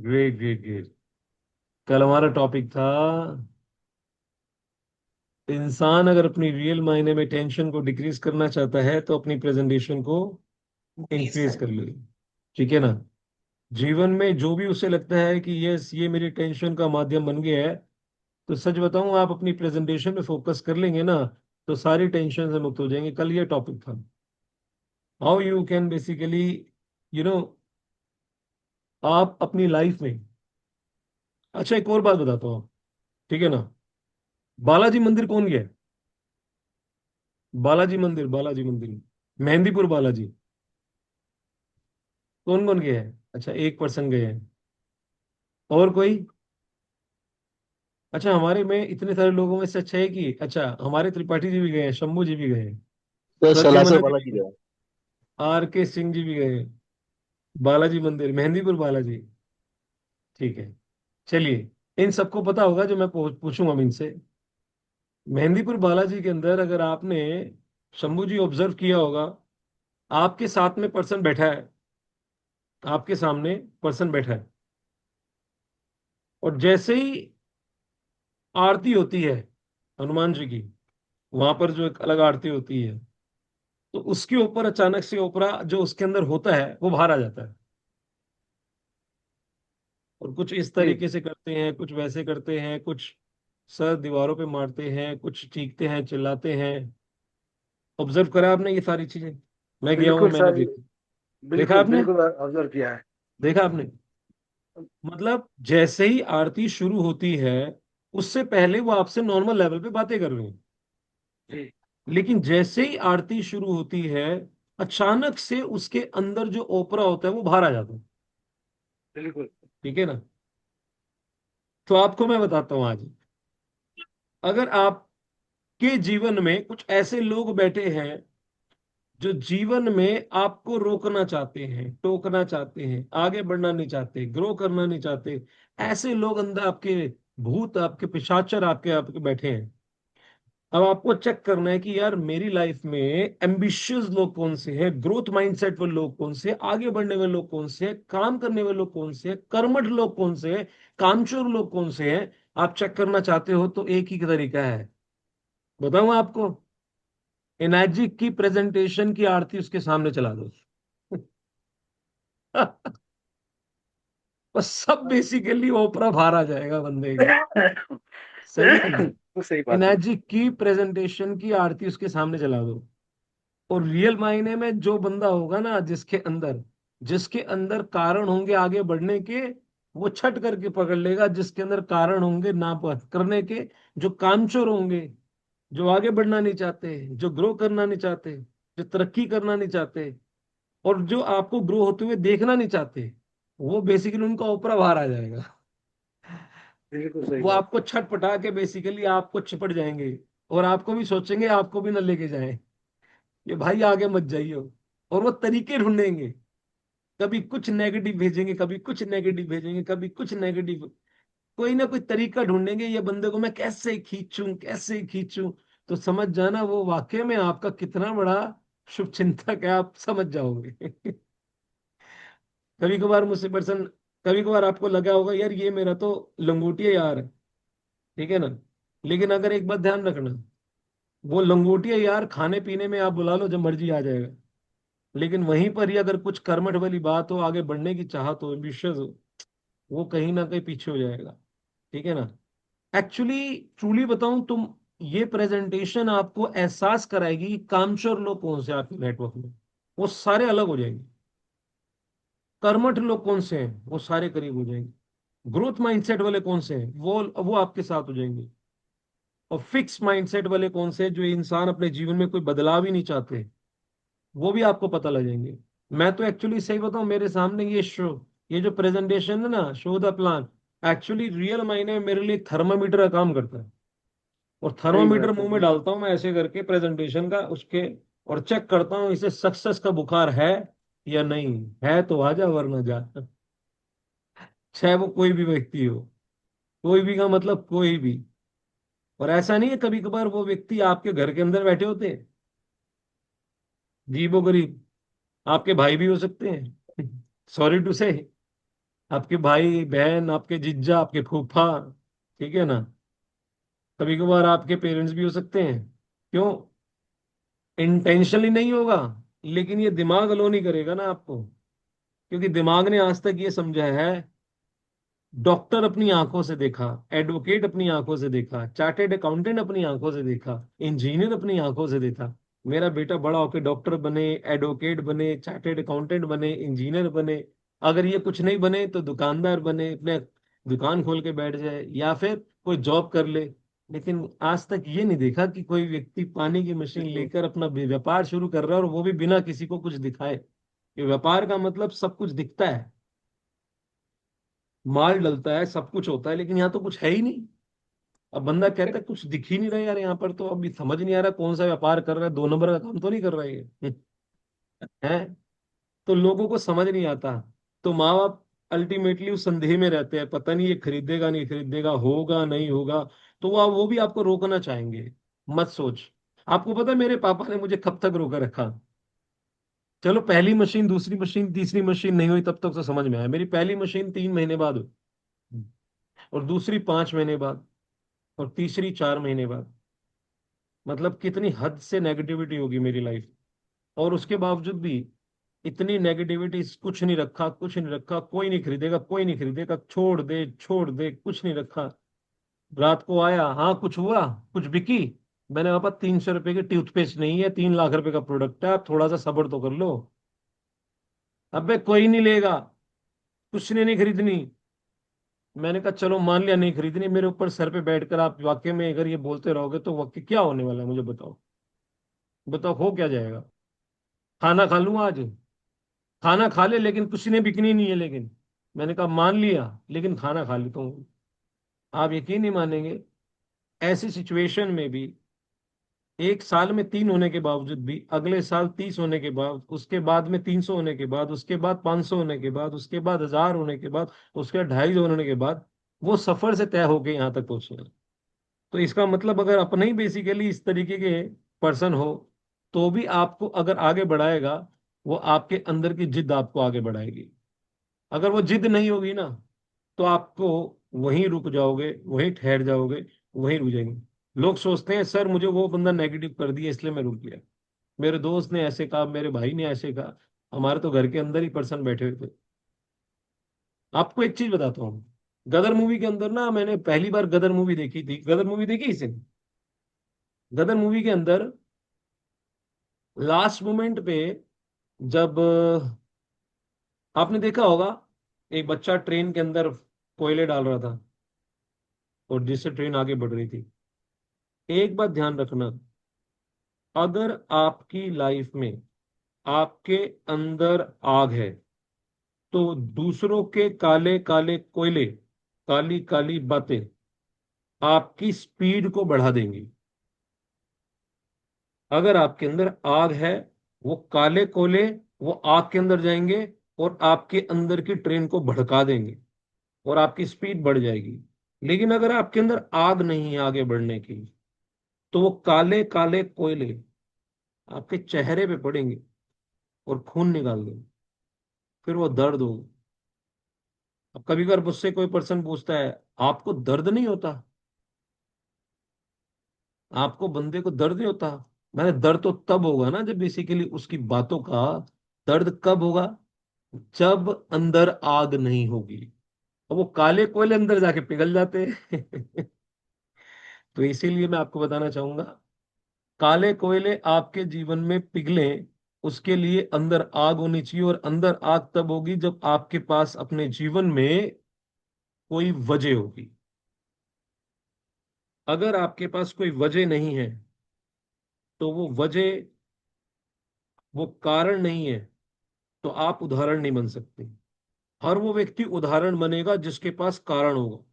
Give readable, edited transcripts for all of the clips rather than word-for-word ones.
Great great great. कल हमारा topic था, इंसान अगर अपनी रियल मायने में टेंशन को डिक्रीज करना चाहता है तो अपनी प्रेजेंटेशन को इंक्रीज कर ले। ठीक है ना। जीवन में जो भी उसे लगता है कि यस ये मेरी टेंशन का माध्यम बन गया है, तो सच बताऊं आप अपनी प्रेजेंटेशन पे फोकस कर लेंगे ना, तो सारी टेंशन से मुक्त हो जाएंगे। कल ये टॉपिक था, how you can basically you know आप अपनी लाइफ में। अच्छा, एक और बात बताता हूँ। ठीक है ना। बालाजी मंदिर कौन गया है? बालाजी मंदिर, बालाजी मंदिर, मेहंदीपुर बालाजी, कौन कौन गया है? अच्छा, एक पर्सन गए हैं। और कोई? अच्छा, हमारे में इतने सारे लोगों में से अच्छा है कि अच्छा हमारे त्रिपाठी जी भी गए हैं, शंभू जी भी गए हैं, तो सलासर प्रद्युमन जी वाला भी की गए, जाए। आर के सिंह जी भी गए हैं। बालाजी मंदिर, मेहंदीपुर बालाजी। ठीक है। चलिए, इन सबको पता होगा जो मैं पूछूंगा मैं इनसे। मेहंदीपुर बालाजी के अंदर अगर आपने, शंभू जी, ऑब्जर्व किया होगा, आपके साथ में पर्सन बैठा है, आपके सामने पर्सन बैठा है, और जैसे ही आरती होती है हनुमान जी की, वहां पर जो एक अलग आरती होती है, तो उसके ऊपर अचानक से ओपरा जो उसके अंदर होता है वो बाहर आ जाता है। और कुछ इस जी। तरीके से करते हैं, कुछ वैसे करते हैं, कुछ सर दीवारों पे मारते हैं, कुछ चीखते हैं, चिल्लाते हैं। ऑब्जर्व करा आपने ये सारी चीजें? मैं गया हूँ, बिल्कुल मैंने सर। देखा। देखा बिल्कुल आपने? बिल्कुल ऑब्जर्व किया है। देखा आपने? मतलब जैसे ही आरती शुरू होती है, उससे पहले वो आपसे नॉर्मल लेवल पे बातें कर रहे हैं, जी। लेकिन जैसे ही आरती शुरू होती है, अचानक से उसके अंदर जो ओपरा होता है वो बाहर आ जाता है। बिल्कुल। ठीक है ना। तो आपको मैं बताता हूं आज, अगर आपके जीवन में कुछ ऐसे लोग बैठे हैं जो जीवन में आपको रोकना चाहते हैं, टोकना चाहते हैं, आगे बढ़ना नहीं चाहते, ग्रो करना नहीं चाहते, ऐसे लोग अंदर आपके, भूत आपके, पिशाचर आपके आपके बैठे हैं। अब आपको चेक करना है कि यार मेरी लाइफ में एम्बिशियस लोग कौन से हैं, ग्रोथ माइंडसेट वाले लोग कौन से हैं, आगे बढ़ने वाले लोग कौन से हैं, काम करने वाले लोग कौन से हैं, कर्मठ लोग कौन से हैं, कामचोर लोग कौन से हैं। आप चेक करना चाहते हो तो एक ही तरीका है, बताऊं आपको? एनर्जी की प्रेजेंटेशन की आरती उसके सामने चला दो। बस सब बेसिकली ओपरा बाहर आ जाएगा बंदे का। सही है ना। वो सही बात है। एनर्जी की प्रेजेंटेशन की आरती उसके सामने चला दो, और रियल मायने में जो बंदा होगा ना, जिसके अंदर कारण होंगे आगे बढ़ने के, वो छट करके पकड़ लेगा। जिसके अंदर कारण होंगे ना करने के, जो कामचोर होंगे, जो आगे बढ़ना नहीं चाहते, जो ग्रो करना नहीं चाहते, जो तरक्की करना नहीं चाहते, और जो आपको ग्रो होते हुए देखना नहीं चाहते, वो बेसिकली उनका ऊपर बाहर आ जाएगा। बिल्कुल सही वो बात। आपको छटपटा के बेसिकली आपको चिपट जाएंगे, और आपको भी सोचेंगे आपको भी ना लेके जाएं, ये भाई आगे मत जाइए। और वो तरीके ढूंढेंगे, कभी कुछ नेगेटिव भेजेंगे, कभी कुछ नेगेटिव भेजेंगे, कभी कुछ नेगेटिव, कोई ना कोई तरीका ढूंढेंगे ये बंदे को मैं कैसे खींचूं, कैसे खींचूं। तो समझ जाना वो वाकई में आपका कितना बड़ा शुभ चिंतक है, आप समझ जाओगे। कभी कभार मुझसे पर्सन, कभी कभार आपको लगा होगा यार ये मेरा तो लंगोटिया यार है, ठीक है ना, लेकिन अगर एक बात ध्यान रखना, वो लंगोटिया यार खाने पीने में आप बुला लो जब मर्जी आ जाएगा, लेकिन वहीं पर ही अगर कुछ कर्मठ वाली बात हो, आगे बढ़ने की चाहत हो, एम्बिशियस हो, वो कहीं ना कहीं पीछे हो जाएगा। ठीक है ना। एक्चुअली ट्रूली बताऊं तुम, ये प्रेजेंटेशन आपको एहसास कराएगी कि कामचोर लोग कौन से हैं आपके नेटवर्क में, वो सारे अलग हो जाएंगे। कर्मठ लोग कौन से हैं वो सारे करीब हो जाएंगे। ग्रोथ माइंडसेट वाले कौन से हैं वो आपके साथ हो जाएंगे। और फिक्स माइंडसेट वाले कौन से हैं, जो इंसान अपने जीवन में कोई बदलाव ही नहीं चाहते, वो भी आपको पता लग जाएंगे। मैं तो एक्चुअली सही बताऊं, मेरे सामने ये शो, ये जो प्रेजेंटेशन है ना, show the plan, actually real मायने में मेरे लिए थर्मामीटर का काम करता है। और सही थर्मामीटर बात है। मुंह में डालता हूं मैं ऐसे करके प्रेजेंटेशन का उसके, और चेक करता हूं इसे सक्सेस का बुखार है या नहीं। है तो आजा, वरना जा। चाहे वो कोई भी व्यक्ति हो, कोई भी का मतलब कोई भी। और ऐसा नहीं है, कभी कभार वो व्यक्ति आपके घर के अंदर बैठे होते हैं, गरीबो गरीब, आपके भाई भी हो सकते हैं, सॉरी टू से, आपके भाई बहन, आपके जीजा, आपके फूफा, ठीक है ना, कभी कभार आपके पेरेंट्स भी हो सकते हैं। क्यों? इंटेंशनली नहीं होगा, लेकिन ये दिमाग अलो नहीं करेगा ना आपको, क्योंकि दिमाग ने आज तक ये समझा है, डॉक्टर अपनी आंखों से देखा, एडवोकेट अपनी आंखों से देखा, चार्टेड अकाउंटेंट अपनी आंखों से देखा, इंजीनियर अपनी आंखों से देखा। मेरा बेटा बड़ा होकर डॉक्टर बने, एडवोकेट बने, चार्टेड अकाउंटेंट बने, इंजीनियर बने, अगर ये कुछ नहीं बने तो दुकानदार बने, अपने दुकान खोल के बैठ जाए या फिर कोई जॉब कर ले। लेकिन आज तक ये नहीं देखा कि कोई व्यक्ति पानी की मशीन बिल्कुल। लेकर अपना व्यापार शुरू कर रहा है, और वो भी बिना किसी को कुछ दिखाए। ये व्यापार का मतलब सब कुछ दिखता है, माल डलता है, सब कुछ होता है, लेकिन यहाँ तो कुछ है ही नहीं। अब बंदा कहता है कुछ दिख ही नहीं रहा यार यहाँ पर, तो अभी समझ नहीं आ रहा कौन सा व्यापार कर रहा है, 2 नंबर का काम तो नहीं कर रहा है ये। है। तो लोगों को समझ नहीं आता। तो माँ बाप अल्टीमेटली उस संदेह में रहते हैं, पता नहीं ये खरीदेगा नहीं खरीदेगा, होगा नहीं होगा। तो वो भी आपको रोकना चाहेंगे, मत सोच। आपको पता है मेरे पापा ने मुझे कब तक रोका रखा? चलो पहली मशीन, दूसरी मशीन, तीसरी मशीन नहीं हुई तब तक तो समझ में आया। मेरी पहली मशीन 3 महीने बाद हुई, और दूसरी 5 महीने बाद, और तीसरी 4 महीने बाद। मतलब कितनी हद से नेगेटिविटी होगी मेरी लाइफ। और उसके बावजूद भी इतनी नेगेटिविटी, कुछ नहीं रखा, कुछ नहीं रखा, कोई नहीं खरीदेगा, कोई नहीं खरीदेगा, छोड़ दे छोड़ दे, कुछ नहीं रखा। रात को आया, हाँ कुछ हुआ, कुछ बिकी। मैंने पापा 300 रुपए की टूथपेस्ट नहीं है, 3 लाख रुपए का प्रोडक्ट है, आप थोड़ा सा सब्र तो कर लो। अबे कोई नहीं लेगा, कुछ ने नहीं खरीदनी। मैंने कहा चलो मान लिया नहीं खरीदनी, मेरे ऊपर सर पे बैठकर आप वाकई में अगर ये बोलते रहोगे तो वाकई क्या होने वाला है मुझे बताओ। बताओ हो क्या जाएगा? खाना खा लूंगा आज, खाना खा ले, लेकिन कुछ ने बिकनी नहीं है लेकिन। मैंने कहा मान लिया, लेकिन खाना खा लेता हूँ। आप यकीन नहीं मानेंगे, ऐसी सिचुएशन में भी, एक साल में 3 होने के बावजूद भी, अगले साल 30 होने के बाद, उसके बाद में 300 होने के बाद, उसके बाद 500 होने के बाद, उसके बाद 1000 होने के बाद, उसके बाद 250 होने के बाद, वो सफर से तय होके यहाँ तक पहुंचे हैं। तो इसका मतलब अगर अपने ही बेसिकली इस तरीके के पर्सन हो, तो भी आपको अगर आगे बढ़ाएगा, वो आपके अंदर की जिद आपको आगे बढ़ाएगी। अगर वो जिद नहीं होगी ना, तो आपको वहीं रुक जाओगे, वहीं ठहर जाओगे, वहीं रुक जाएंगे। लोग सोचते हैं सर मुझे वो बंदा नेगेटिव कर दिया इसलिए मैं रुक गया, मेरे दोस्त ने ऐसे कहा, मेरे भाई ने ऐसे कहा। हमारे तो घर के अंदर ही पर्सन बैठे हुए थे। आपको एक चीज बताता हूँ, गदर मूवी के अंदर ना, मैंने पहली बार गदर मूवी देखी थी। गदर मूवी देखी इसे? गदर मूवी के अंदर लास्ट मोमेंट पे, जब आपने देखा होगा, एक बच्चा ट्रेन के अंदर कोयले डाल रहा था, और जिससे ट्रेन आगे बढ़ रही थी। एक बात ध्यान रखना, अगर आपकी लाइफ में आपके अंदर आग है, तो दूसरों के काले काले कोयले, काली काली बातें आपकी स्पीड को बढ़ा देंगी। अगर आपके अंदर आग है, वो काले कोयले, वो आग के अंदर जाएंगे, और आपके अंदर की ट्रेन को भड़का देंगे, और आपकी स्पीड बढ़ जाएगी। लेकिन अगर आपके अंदर आग नहीं है आगे बढ़ने की, तो वो काले काले कोयले आपके चेहरे पे पड़ेंगे, और खून निकाल देंगे। फिर वो दर्द होगा। अब कभी कभार मुझसे कोई पर्सन पूछता है, आपको दर्द नहीं होता? आपको बंदे को दर्द नहीं होता? मैंने दर्द तो तब होगा ना जब बेसिकली उसकी बातों का, दर्द कब होगा? जब अंदर आग नहीं होगी, और वो काले कोयले अंदर जाके पिघल जाते हैं। तो इसीलिए मैं आपको बताना चाहूंगा, काले कोयले आपके जीवन में पिघले, उसके लिए अंदर आग होनी चाहिए। और अंदर आग तब होगी जब आपके पास अपने जीवन में कोई वजह होगी। अगर आपके पास कोई वजह नहीं है, तो वो वजह, वो कारण नहीं है, तो आप उदाहरण नहीं बन सकते। हर वो व्यक्ति उदाहरण बनेगा जिसके पास कारण होगा,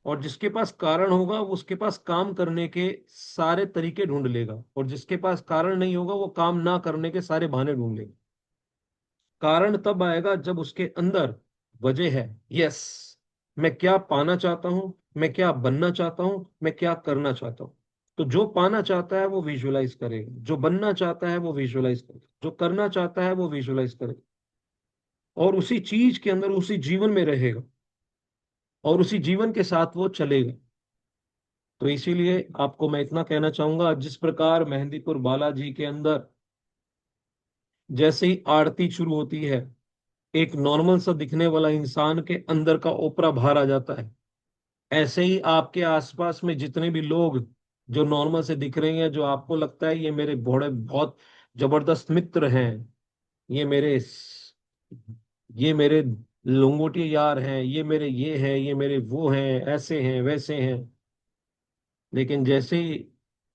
और जिसके पास कारण होगा वो उसके पास काम करने के सारे तरीके ढूंढ लेगा, और जिसके पास कारण नहीं होगा वो काम ना करने के सारे बहाने ढूंढ लेगा। कारण तब आएगा जब उसके अंदर वजह है। यस, मैं क्या पाना चाहता हूं, मैं क्या बनना चाहता हूं, मैं क्या करना चाहता हूं। तो जो पाना चाहता है वो विजुअलाइज करेगा, जो बनना चाहता है वो विजुअलाइज करेगा, जो करना चाहता है वो विजुअलाइज करेगा। और उसी चीज के अंदर, उसी जीवन में रहेगा और उसी जीवन के साथ वो चलेगा। तो इसीलिए आपको मैं इतना कहना चाहूंगा, जिस प्रकार मेहंदीपुर बालाजी के अंदर जैसे ही आरती शुरू होती है, एक नॉर्मल सा दिखने वाला इंसान के अंदर का ओपरा बाहर आ जाता है। ऐसे ही आपके आसपास में जितने भी लोग जो नॉर्मल से दिख रहे हैं, जो आपको लगता है ये मेरे बड़े बहुत जबरदस्त मित्र हैं, ये मेरे ये मेरे लंगोटिया यार हैं, ये मेरे ये हैं, ये मेरे वो हैं, ऐसे हैं वैसे हैं, लेकिन जैसे ही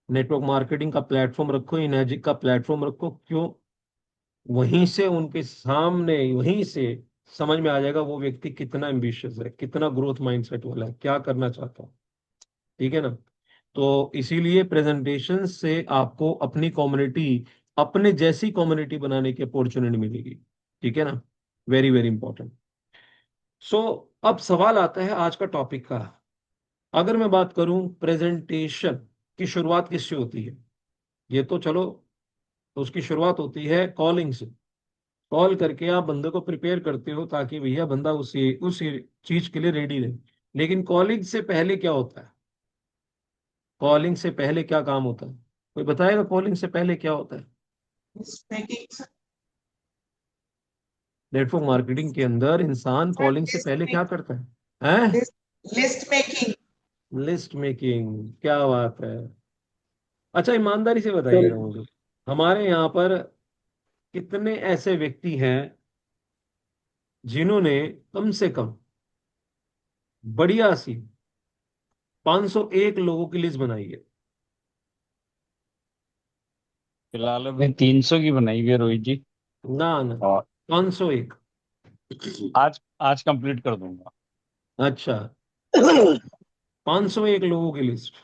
नेटवर्क मार्केटिंग का प्लेटफॉर्म रखो, इनर्जिक का प्लेटफॉर्म रखो, क्यों, वहीं से उनके सामने, वहीं से समझ में आ जाएगा वो व्यक्ति कितना एम्बिशियस है, कितना ग्रोथ माइंडसेट वाला है, क्या करना चाहता है। ठीक है ना। तो इसीलिए प्रेजेंटेशन से आपको अपनी कम्युनिटी, अपने जैसी कम्युनिटी बनाने की अपॉर्चुनिटी मिलेगी। ठीक है ना। Very very important. सो अब सवाल आता है आज का टॉपिक का। अगर मैं बात करूं प्रेजेंटेशन की शुरुआत किससे होती है, ये तो चलो, तो उसकी शुरुआत होती है कॉलिंग से। कॉल करके आप बंदे को प्रिपेयर करते हो ताकि भैया बंदा उसी चीज के लिए रेडी रहे। लेकिन कॉलिंग से पहले क्या होता है, कॉलिंग से पहले क्या काम होता है, कोई बताएगा कॉलिंग से पहले क्या होता है। लिस्ट नेटवर्क मार्केटिंग के अंदर इंसान कॉलिंग से पहले क्या करता है, हैं? मेकिंग। लिस्ट मेकिंग, क्या बात है। अच्छा, ईमानदारी से चल बताइएगा मुझे, हमारे यहाँ पर कितने ऐसे व्यक्ति हैं जिन्होंने कम से कम बढ़िया सी 501 लोगों की लिस्ट बनाई है। फिलहाल अभी 300 की बनाई हुई है रोहित जी। ना ना, और 501। आज आज कंप्लीट कर दूंगा। अच्छा, 501 लोगों की लिस्ट।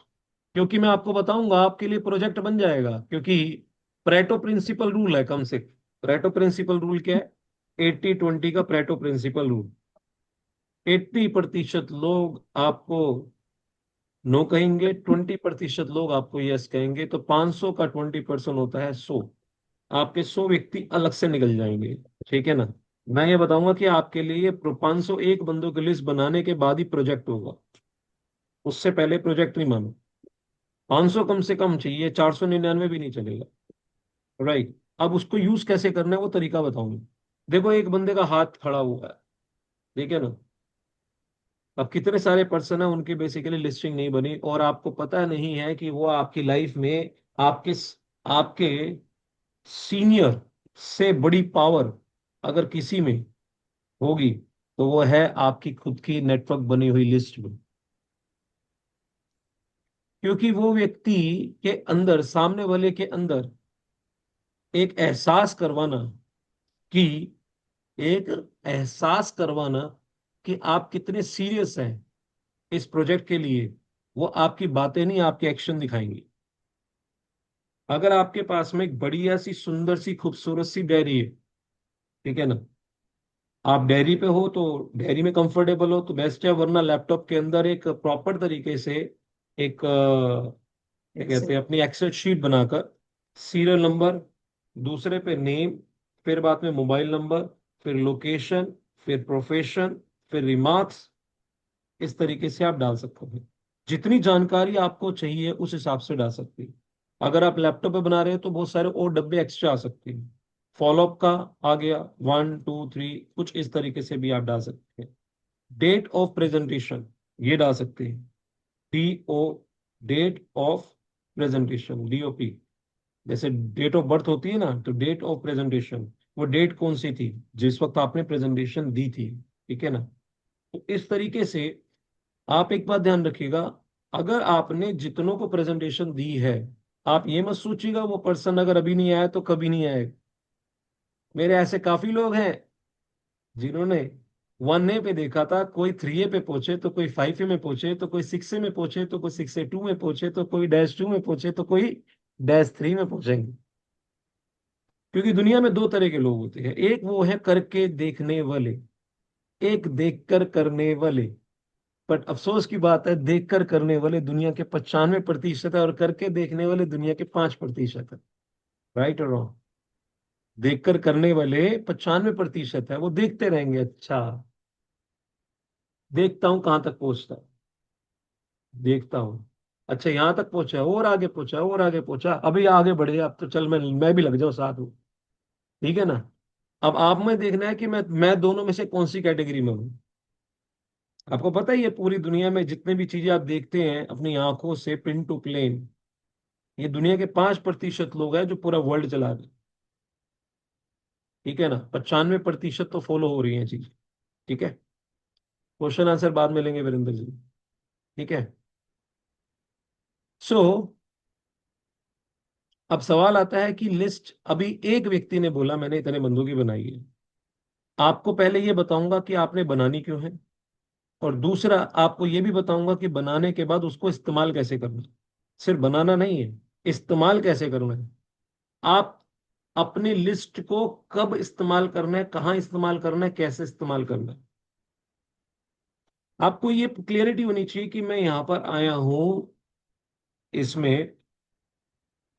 क्योंकि मैं आपको बताऊंगा, आपके लिए प्रोजेक्ट बन जाएगा, क्योंकि प्रेटो प्रिंसिपल रूल है कम से। प्रेटो प्रिंसिपल रूल क्या है? 80-20 का प्रेटो प्रिंसिपल रूल। 80% लोग आपको नो कहेंगे, 20% लोग आपको यस कहेंगे, तो 500 का 20% होता है 100। आपके 100 व्यक्ति अलग से निकल जाएंगे। ठीक है ना। मैं ये बताऊंगा कि आपके लिए 501 बंदों की लिस्ट बनाने के बाद ही प्रोजेक्ट होगा, उससे पहले प्रोजेक्ट नहीं मानो। 500 कम से कम चाहिए, 499 भी नहीं चलेगा। राइट। अब उसको यूज कैसे करना है वो तरीका बताऊंगा। देखो, एक बंदे का हाथ खड़ा हुआ है, ठीक है ना। अब कितने सारे पर्सन है उनकी बेसिकली लिस्टिंग नहीं बनी, और आपको पता नहीं है कि वो आपकी लाइफ में आपके आपके सीनियर से बड़ी पावर अगर किसी में होगी, तो वो है आपकी खुद की नेटवर्क बनी हुई लिस्ट में। क्योंकि वो व्यक्ति के अंदर, सामने वाले के अंदर एक एहसास करवाना कि एक एहसास करवाना कि आप कितने सीरियस हैं इस प्रोजेक्ट के लिए, वो आपकी बातें नहीं, आपके एक्शन दिखाएंगे। अगर आपके पास में एक बढ़िया सी सुंदर सी खूबसूरत सी डायरी है, ठीक है ना, आप डायरी पे हो तो डायरी में कंफर्टेबल हो तो बेस्ट है, वरना लैपटॉप के अंदर एक प्रॉपर तरीके से एक क्या कहते हैं, अपनी एक्सेल शीट बनाकर सीरियल नंबर, दूसरे पे नेम, फिर बाद में मोबाइल नंबर, फिर लोकेशन, फिर प्रोफेशन, फिर रिमार्क्स, इस तरीके से आप डाल सकते हैं। जितनी जानकारी आपको चाहिए उस हिसाब से डाल सकते हैं। अगर आप लैपटॉप पे बना रहे हैं तो बहुत सारे और डब्बे एक्स्ट्रा आ सकते हैं। फॉलोअप का आ गया, 1 2 3, कुछ इस तरीके से भी आप डाल सकते हैं। डेट ऑफ प्रेजेंटेशन ये डाल सकते हैं, DO, date of presentation, DOP। जैसे डेट ऑफ बर्थ होती है ना, तो डेट ऑफ प्रेजेंटेशन, वो डेट कौन सी थी जिस वक्त आपने प्रेजेंटेशन दी थी। ठीक है ना। तो इस तरीके से आप एक बात ध्यान रखिएगा, अगर आपने जितनों को प्रेजेंटेशन दी है, आप ये मत सोचिएगा वो पर्सन अगर अभी नहीं आया तो कभी नहीं आएगा। मेरे ऐसे काफी लोग हैं जिन्होंने 1A पे देखा था, कोई 3A पे पहुंचे, तो कोई 5A में पहुंचे, तो कोई 6A में पहुंचे, तो कोई 6A2 में पहुंचे, तो कोई -2 में पहुंचे, तो कोई -3 में पहुंचेंगे। क्योंकि दुनिया में दो तरह के लोग होते हैं, एक वो है करके देखने वाले, एक देखकर करने वाले। बट अफसोस की बात है, देखकर करने वाले दुनिया के 95% है, और करके देखने वाले दुनिया के 5% है। राइट और रॉन्ग? देखकर करने वाले 95% है, वो देखते रहेंगे। अच्छा, देखता हूं कहां तक पहुंचता है, देखता हूं। अच्छा, यहां तक पहुंचा है, और आगे पहुंचा है, और आगे पहुंचा, अभी आगे बढ़े, अब तो चल मैं भी लग जाऊं साथ में। ठीक है ना। अब आप में देखना है कि मैं दोनों में से कौन सी कैटेगरी में हूं। आपको पता ही है, पूरी दुनिया में जितने भी चीजें आप देखते हैं अपनी आंखों से पिन टू प्लेन, ये दुनिया के 5% लोग हैं जो पूरा वर्ल्ड चला रहे हैं। ठीक है ना, 95% तो फॉलो हो रही है चीज। ठीक है। क्वेश्चन आंसर बाद में लेंगे वीरेंद्र जी। ठीक है। सो अब सवाल आता है कि लिस्ट, अभी एक व्यक्ति ने बोला मैंने इतने बंदों की बनाई है। आपको पहले ये बताऊंगा कि आपने बनानी क्यों है, और दूसरा आपको ये भी बताऊंगा कि बनाने के बाद उसको इस्तेमाल कैसे करना है। सिर्फ बनाना नहीं है, इस्तेमाल कैसे करना है। आप अपनी लिस्ट को कब इस्तेमाल करना है, कहाँ इस्तेमाल करना है, कैसे इस्तेमाल करना है। आपको ये क्लियरिटी होनी चाहिए कि मैं यहां पर आया हूं, इसमें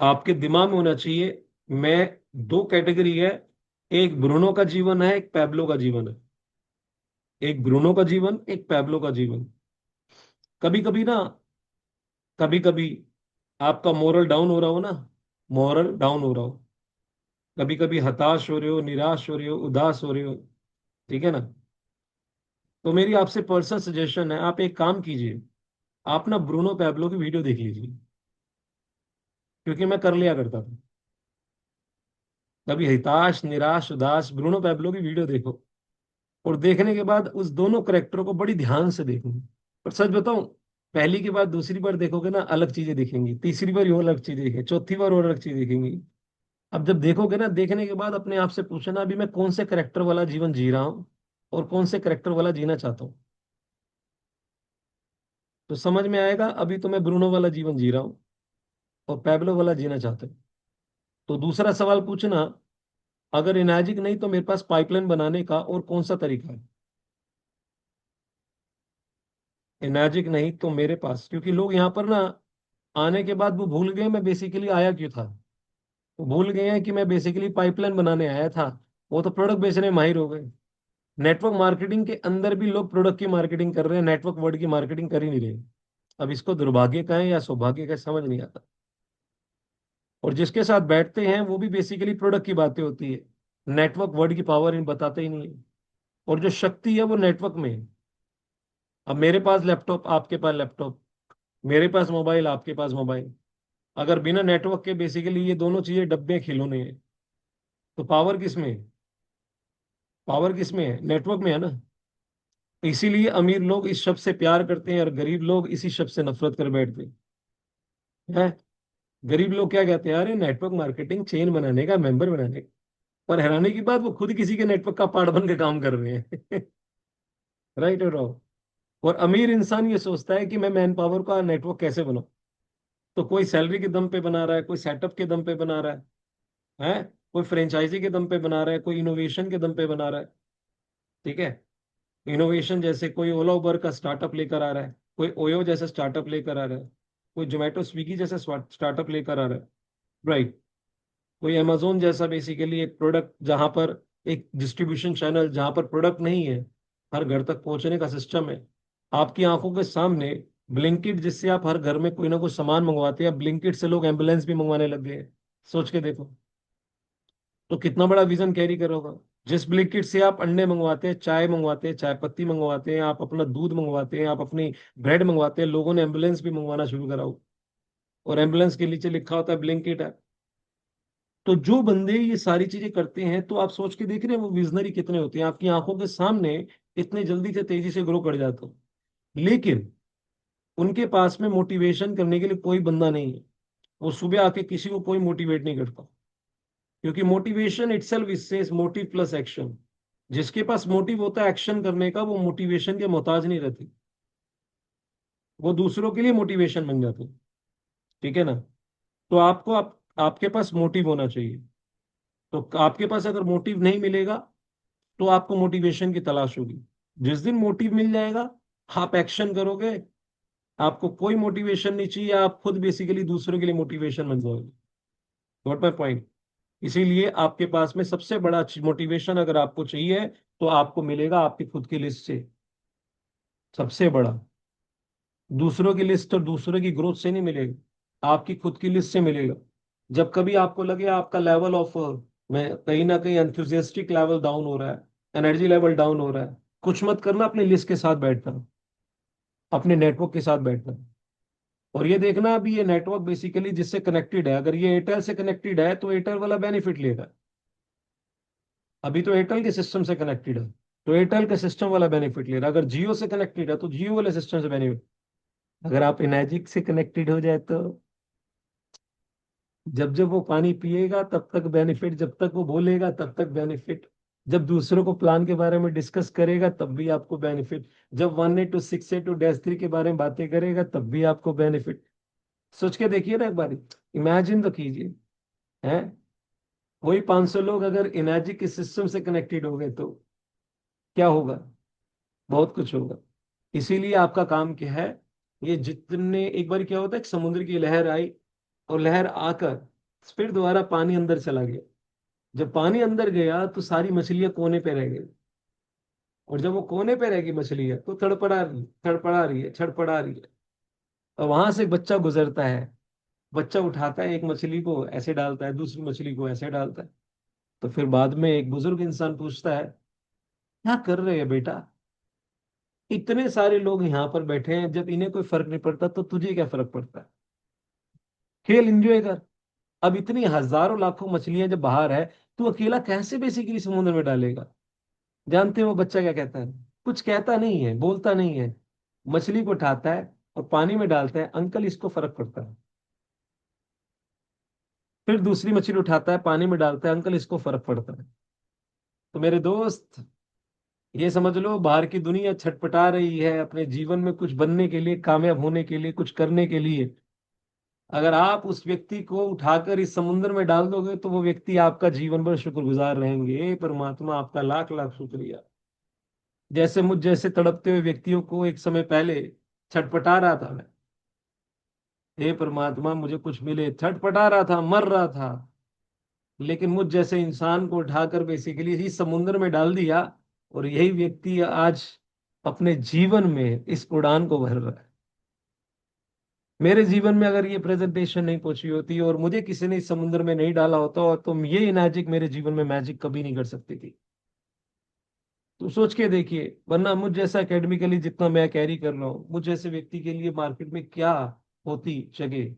आपके दिमाग में होना चाहिए। मैं, दो कैटेगरी है, एक ब्रूनो का जीवन है, एक पैब्लो का जीवन है। एक ब्रूनो का जीवन, एक पैब्लो का जीवन। कभी कभी ना, कभी कभी आपका मोरल डाउन हो रहा हो ना, मोरल डाउन हो रहा हो, कभी कभी हताश हो रहे हो, निराश हो रहे हो, उदास हो रहे हो। ठीक है ना। तो मेरी आपसे पर्सनल सजेशन है, आप एक काम कीजिए, आप ना ब्रूनो पैब्लो की वीडियो देख लीजिए, क्योंकि मैं कर लिया करता था। कभी हताश, निराश, उदास, ब्रूनो पैब्लो की वीडियो देखो, और देखने के बाद उस दोनों करेक्टरों को बड़ी ध्यान से देखो। और सच बताऊं, पहली के बाद दूसरी बार देखोगे ना अलग चीजें दिखेंगी, तीसरी बार और अलग चीजें दिखेंगी, चौथी बार और अलग चीजें दिखेंगी। अब जब देखोगे ना, देखने के बाद अपने आप से पूछना अभी मैं कौन से करेक्टर वाला जीवन जी रहा हूँ और कौन से करेक्टर वाला जीना चाहता हूँ। तो समझ में आएगा, अभी तो मैं ब्रूनो वाला जीवन जी रहा हूँ और पैब्लो वाला जीना चाहता हूँ। तो दूसरा सवाल पूछना, अगर इनर्जिक नहीं तो मेरे पास पाइपलाइन बनाने का और कौन सा तरीका है। इनर्जिक नहीं तो मेरे पास, क्योंकि लोग यहाँ पर ना आने के बाद वो भूल गए मैं बेसिकली आया क्यों था। वो भूल गए हैं कि मैं बेसिकली पाइपलाइन बनाने आया था। वो तो प्रोडक्ट बेचने में माहिर हो गए। नेटवर्क मार्केटिंग के अंदर भी लोग प्रोडक्ट की मार्केटिंग कर रहे हैं, नेटवर्क वर्ड की मार्केटिंग कर ही नहीं रहे। अब इसको दुर्भाग्य का है या सौभाग्य का है, समझ नहीं आता। और जिसके साथ बैठते हैं वो भी बेसिकली प्रोडक्ट की बातें होती है, नेटवर्क वर्ड की पावर इन बताते ही नहीं है। और जो शक्ति है वो नेटवर्क में है। अब मेरे पास लैपटॉप, आपके पास लैपटॉप, मेरे पास मोबाइल, आपके पास मोबाइल, अगर बिना नेटवर्क के बेसिकली ये दोनों चीजें डब्बे खिलौने हैं, तो पावर किस में है? पावर किस में है? नेटवर्क में है ना। इसीलिए अमीर लोग इस शब्द से प्यार करते हैं और गरीब लोग इसी शब्द से नफरत कर बैठते हैं। गरीब लोग क्या कहते हैं, अरे नेटवर्क मार्केटिंग चेन बनाने का, मेंबर बनाने का। पर हैरानी की बात, वो खुद किसी के नेटवर्क का पार्ट बन के काम कर रहे हैं। राइट और रॉन्ग। और अमीर इंसान ये सोचता है कि मैं मैन पावर का नेटवर्क कैसे बनाऊं। तो कोई सैलरी के दम पे बना रहा है, कोई सेटअप के दम पे बना रहा है, कोई फ्रेंचाइजी के दम पे बना रहा है, कोई इनोवेशन के दम पे बना रहा है। ठीक है। इनोवेशन जैसे कोई ओला उबर का स्टार्टअप लेकर आ रहा है, कोई ओयो जैसा स्टार्टअप लेकर आ रहा है, कोई जोमेटो स्विगी जैसा स्टार्टअप लेकर आ रहा है। राइट। कोई अमेजोन जैसा बेसिकली एक प्रोडक्ट, जहां पर एक डिस्ट्रीब्यूशन चैनल, जहां पर प्रोडक्ट नहीं है, हर घर तक पहुंचने का सिस्टम है। आपकी आंखों के सामने ब्लिंकिट, जिससे आप हर घर में कोई ना कोई सामान मंगवाते हैं, ब्लिंकिट से लोग एम्बुलेंस भी मंगवाने लग गए हैं। सोच के देखो, तो कितना बड़ा विजन कैरी करोगा। जिस ब्लिंकिट से आप अंडे मंगवाते हैं, चाय मंगवाते हैं, चाय पत्ती मंगवाते हैं, आप अपना दूध मंगवाते हैं, आप अपनी ब्रेड मंगवाते हैं, लोगों ने एम्बुलेंस भी मंगवाना शुरू करा हो, और एम्बुलेंस के नीचे लिखा होता है ब्लिंकिट है। तो जो बंदे ये सारी चीजें करते हैं, तो आप सोच के देख रहे हैं वो विजनरी कितने होते हैं, आपकी आंखों के सामने इतने जल्दी से तेजी से ग्रो कर जाते हो। लेकिन उनके पास में मोटिवेशन करने के लिए कोई बंदा नहीं है। वो सुबह आके किसी को कोई मोटिवेट नहीं करता, क्योंकि motivation itself is motive plus action. जिसके पास मोटिव होता है एक्शन करने का, वो मोटिवेशन के मोहताज नहीं रहते, वो दूसरों के लिए मोटिवेशन बन जाते। ठीक है ना। तो आपके पास मोटिव होना चाहिए। तो आपके पास अगर मोटिव नहीं मिलेगा, तो आपको मोटिवेशन की तलाश होगी। जिस दिन मोटिव मिल जाएगा, आप एक्शन करोगे। आपको कोई मोटिवेशन नहीं चाहिए, आप खुद बेसिकली दूसरों के लिए मोटिवेशन बन जाओगे। What my point. इसीलिए आपके पास में सबसे बड़ा मोटिवेशन अगर आपको चाहिए तो आपको मिलेगा आपकी खुद की लिस्ट से, सबसे बड़ा। दूसरों की लिस्ट और दूसरों की ग्रोथ से नहीं मिलेगा, आपकी खुद की लिस्ट से मिलेगा। जब कभी आपको लगे आपका लेवल ऑफ में कहीं ना कहीं एंथुजियास्टिक लेवल डाउन हो रहा है, एनर्जी लेवल डाउन हो रहा है, कुछ मत करना, अपनी लिस्ट के साथ बैठना, अपने नेटवर्क के साथ बैठना। और ये देखना अभी ये नेटवर्क बेसिकली जिससे कनेक्टेड है, अगर ये एयरटेल से कनेक्टेड है तो एयरटेल वाला बेनिफिट लेगा। अभी तो एयरटेल के सिस्टम से कनेक्टेड है तो एयरटेल के सिस्टम वाला बेनिफिट ले रहा है, अगर जियो से कनेक्टेड है तो जियो वाले सिस्टम से बेनिफिट। अगर आप इनर्जिक से कनेक्टेड हो जाए तो जब जब वो पानी पिएगा तब तक बेनिफिट, जब तक वो बोलेगा तब तक बेनिफिट, जब दूसरों को प्लान के बारे में डिस्कस करेगा तब भी आपको बेनिफिट, जब 1 8 to 6 8 to -3 के बारे में बातें करेगा तब भी आपको बेनिफिट। सोच के देखिए ना एक बार, इमेजिन तो कीजिए, हैं वही 500 लोग अगर इनर्जी के सिस्टम से कनेक्टेड हो गए तो क्या होगा, बहुत कुछ होगा। इसीलिए आपका काम क्या है, ये जितने, एक बार क्या होता है, एक समुद्र की लहर आई और लहर आकर फिर दोबारा पानी अंदर चला गया। जब पानी अंदर गया तो सारी मछलियां कोने पे रह गई, और जब वो कोने पे रह गई मछलियां तो तड़पड़ा रही है, छड़पड़ा रही है। और वहां से एक बच्चा गुजरता है, बच्चा उठाता है एक मछली को ऐसे डालता है, दूसरी मछली को ऐसे डालता है। तो फिर बाद में एक बुजुर्ग इंसान पूछता है, क्या कर रहे हैं बेटा, इतने सारे लोग यहाँ पर बैठे हैं, जब इन्हें कोई फर्क नहीं पड़ता तो तुझे क्या फर्क पड़ता है, खेल एंजॉय कर। अब इतनी हजारों लाखों मछलियां जब बाहर है, तू अकेला कैसे बेसिकली समुद्र में डालेगा। जानते हो वो बच्चा क्या कहता है, कुछ कहता नहीं है, बोलता नहीं है, मछली को उठाता है और पानी में डालता है, अंकल इसको फर्क पड़ता है। फिर दूसरी मछली उठाता है, पानी में डालता है, अंकल इसको फर्क पड़ता है। तो मेरे दोस्त, ये समझ लो बाहर की दुनिया छटपटा रही है अपने जीवन में कुछ बनने के लिए, कामयाब होने के लिए, कुछ करने के लिए। अगर आप उस व्यक्ति को उठाकर इस समुद्र में डाल दोगे तो वो व्यक्ति आपका जीवन भर शुक्रगुजार रहेंगे, "ए परमात्मा आपका लाख लाख शुक्रिया"। जैसे मुझ जैसे तड़पते हुए व्यक्तियों को एक समय पहले छटपटा रहा था मैं, हे परमात्मा मुझे कुछ मिले, छटपटा रहा था, मर रहा था, लेकिन मुझ जैसे इंसान को उठाकर बेसिकली इस समुद्र में डाल दिया, और यही व्यक्ति आज अपने जीवन में इस उड़ान को भर रहा है। मेरे जीवन में अगर ये प्रेजेंटेशन नहीं पहुंची होती और मुझे किसी ने इस समुद्र में नहीं डाला होता, और तो ये मैजिक मेरे जीवन में मैजिक कभी नहीं कर सकती थी। तो सोच के देखिए, वरना मुझ जैसा एकेडमिकली जितना मैं कैरी कर रहा हूँ, मुझ जैसे व्यक्ति के लिए मार्केट में क्या होती जगह।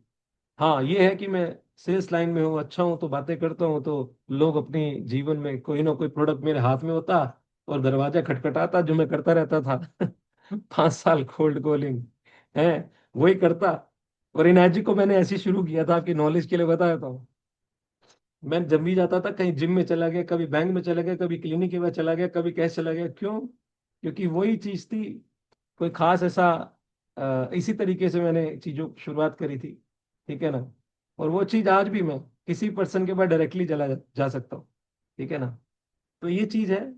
हाँ ये है कि मैं सेल्स लाइन में हूँ, अच्छा हूँ, तो बातें करता हूँ, तो लोग अपने जीवन में कोई ना कोई प्रोडक्ट मेरे हाथ में होता और दरवाजा खटखटाता, जो मैं करता रहता था 5 साल कोल्ड कॉलिंग है, वही करता। और इनर्जी को मैंने ऐसे शुरू किया था, आपकी नॉलेज के लिए बताया था। मैं जब भी जाता था, कहीं जिम में चला गया, कभी बैंक में चला गया, कभी क्लिनिक के पास चला गया, कभी कैसे चला गया, क्यों, क्योंकि वही चीज थी। कोई खास ऐसा इसी तरीके से मैंने चीजों की शुरुआत करी थी, ठीक है ना। और वो चीज आज भी मैं किसी पर्सन के पास डायरेक्टली चला जा सकता हूँ, ठीक है ना। तो ये चीज है,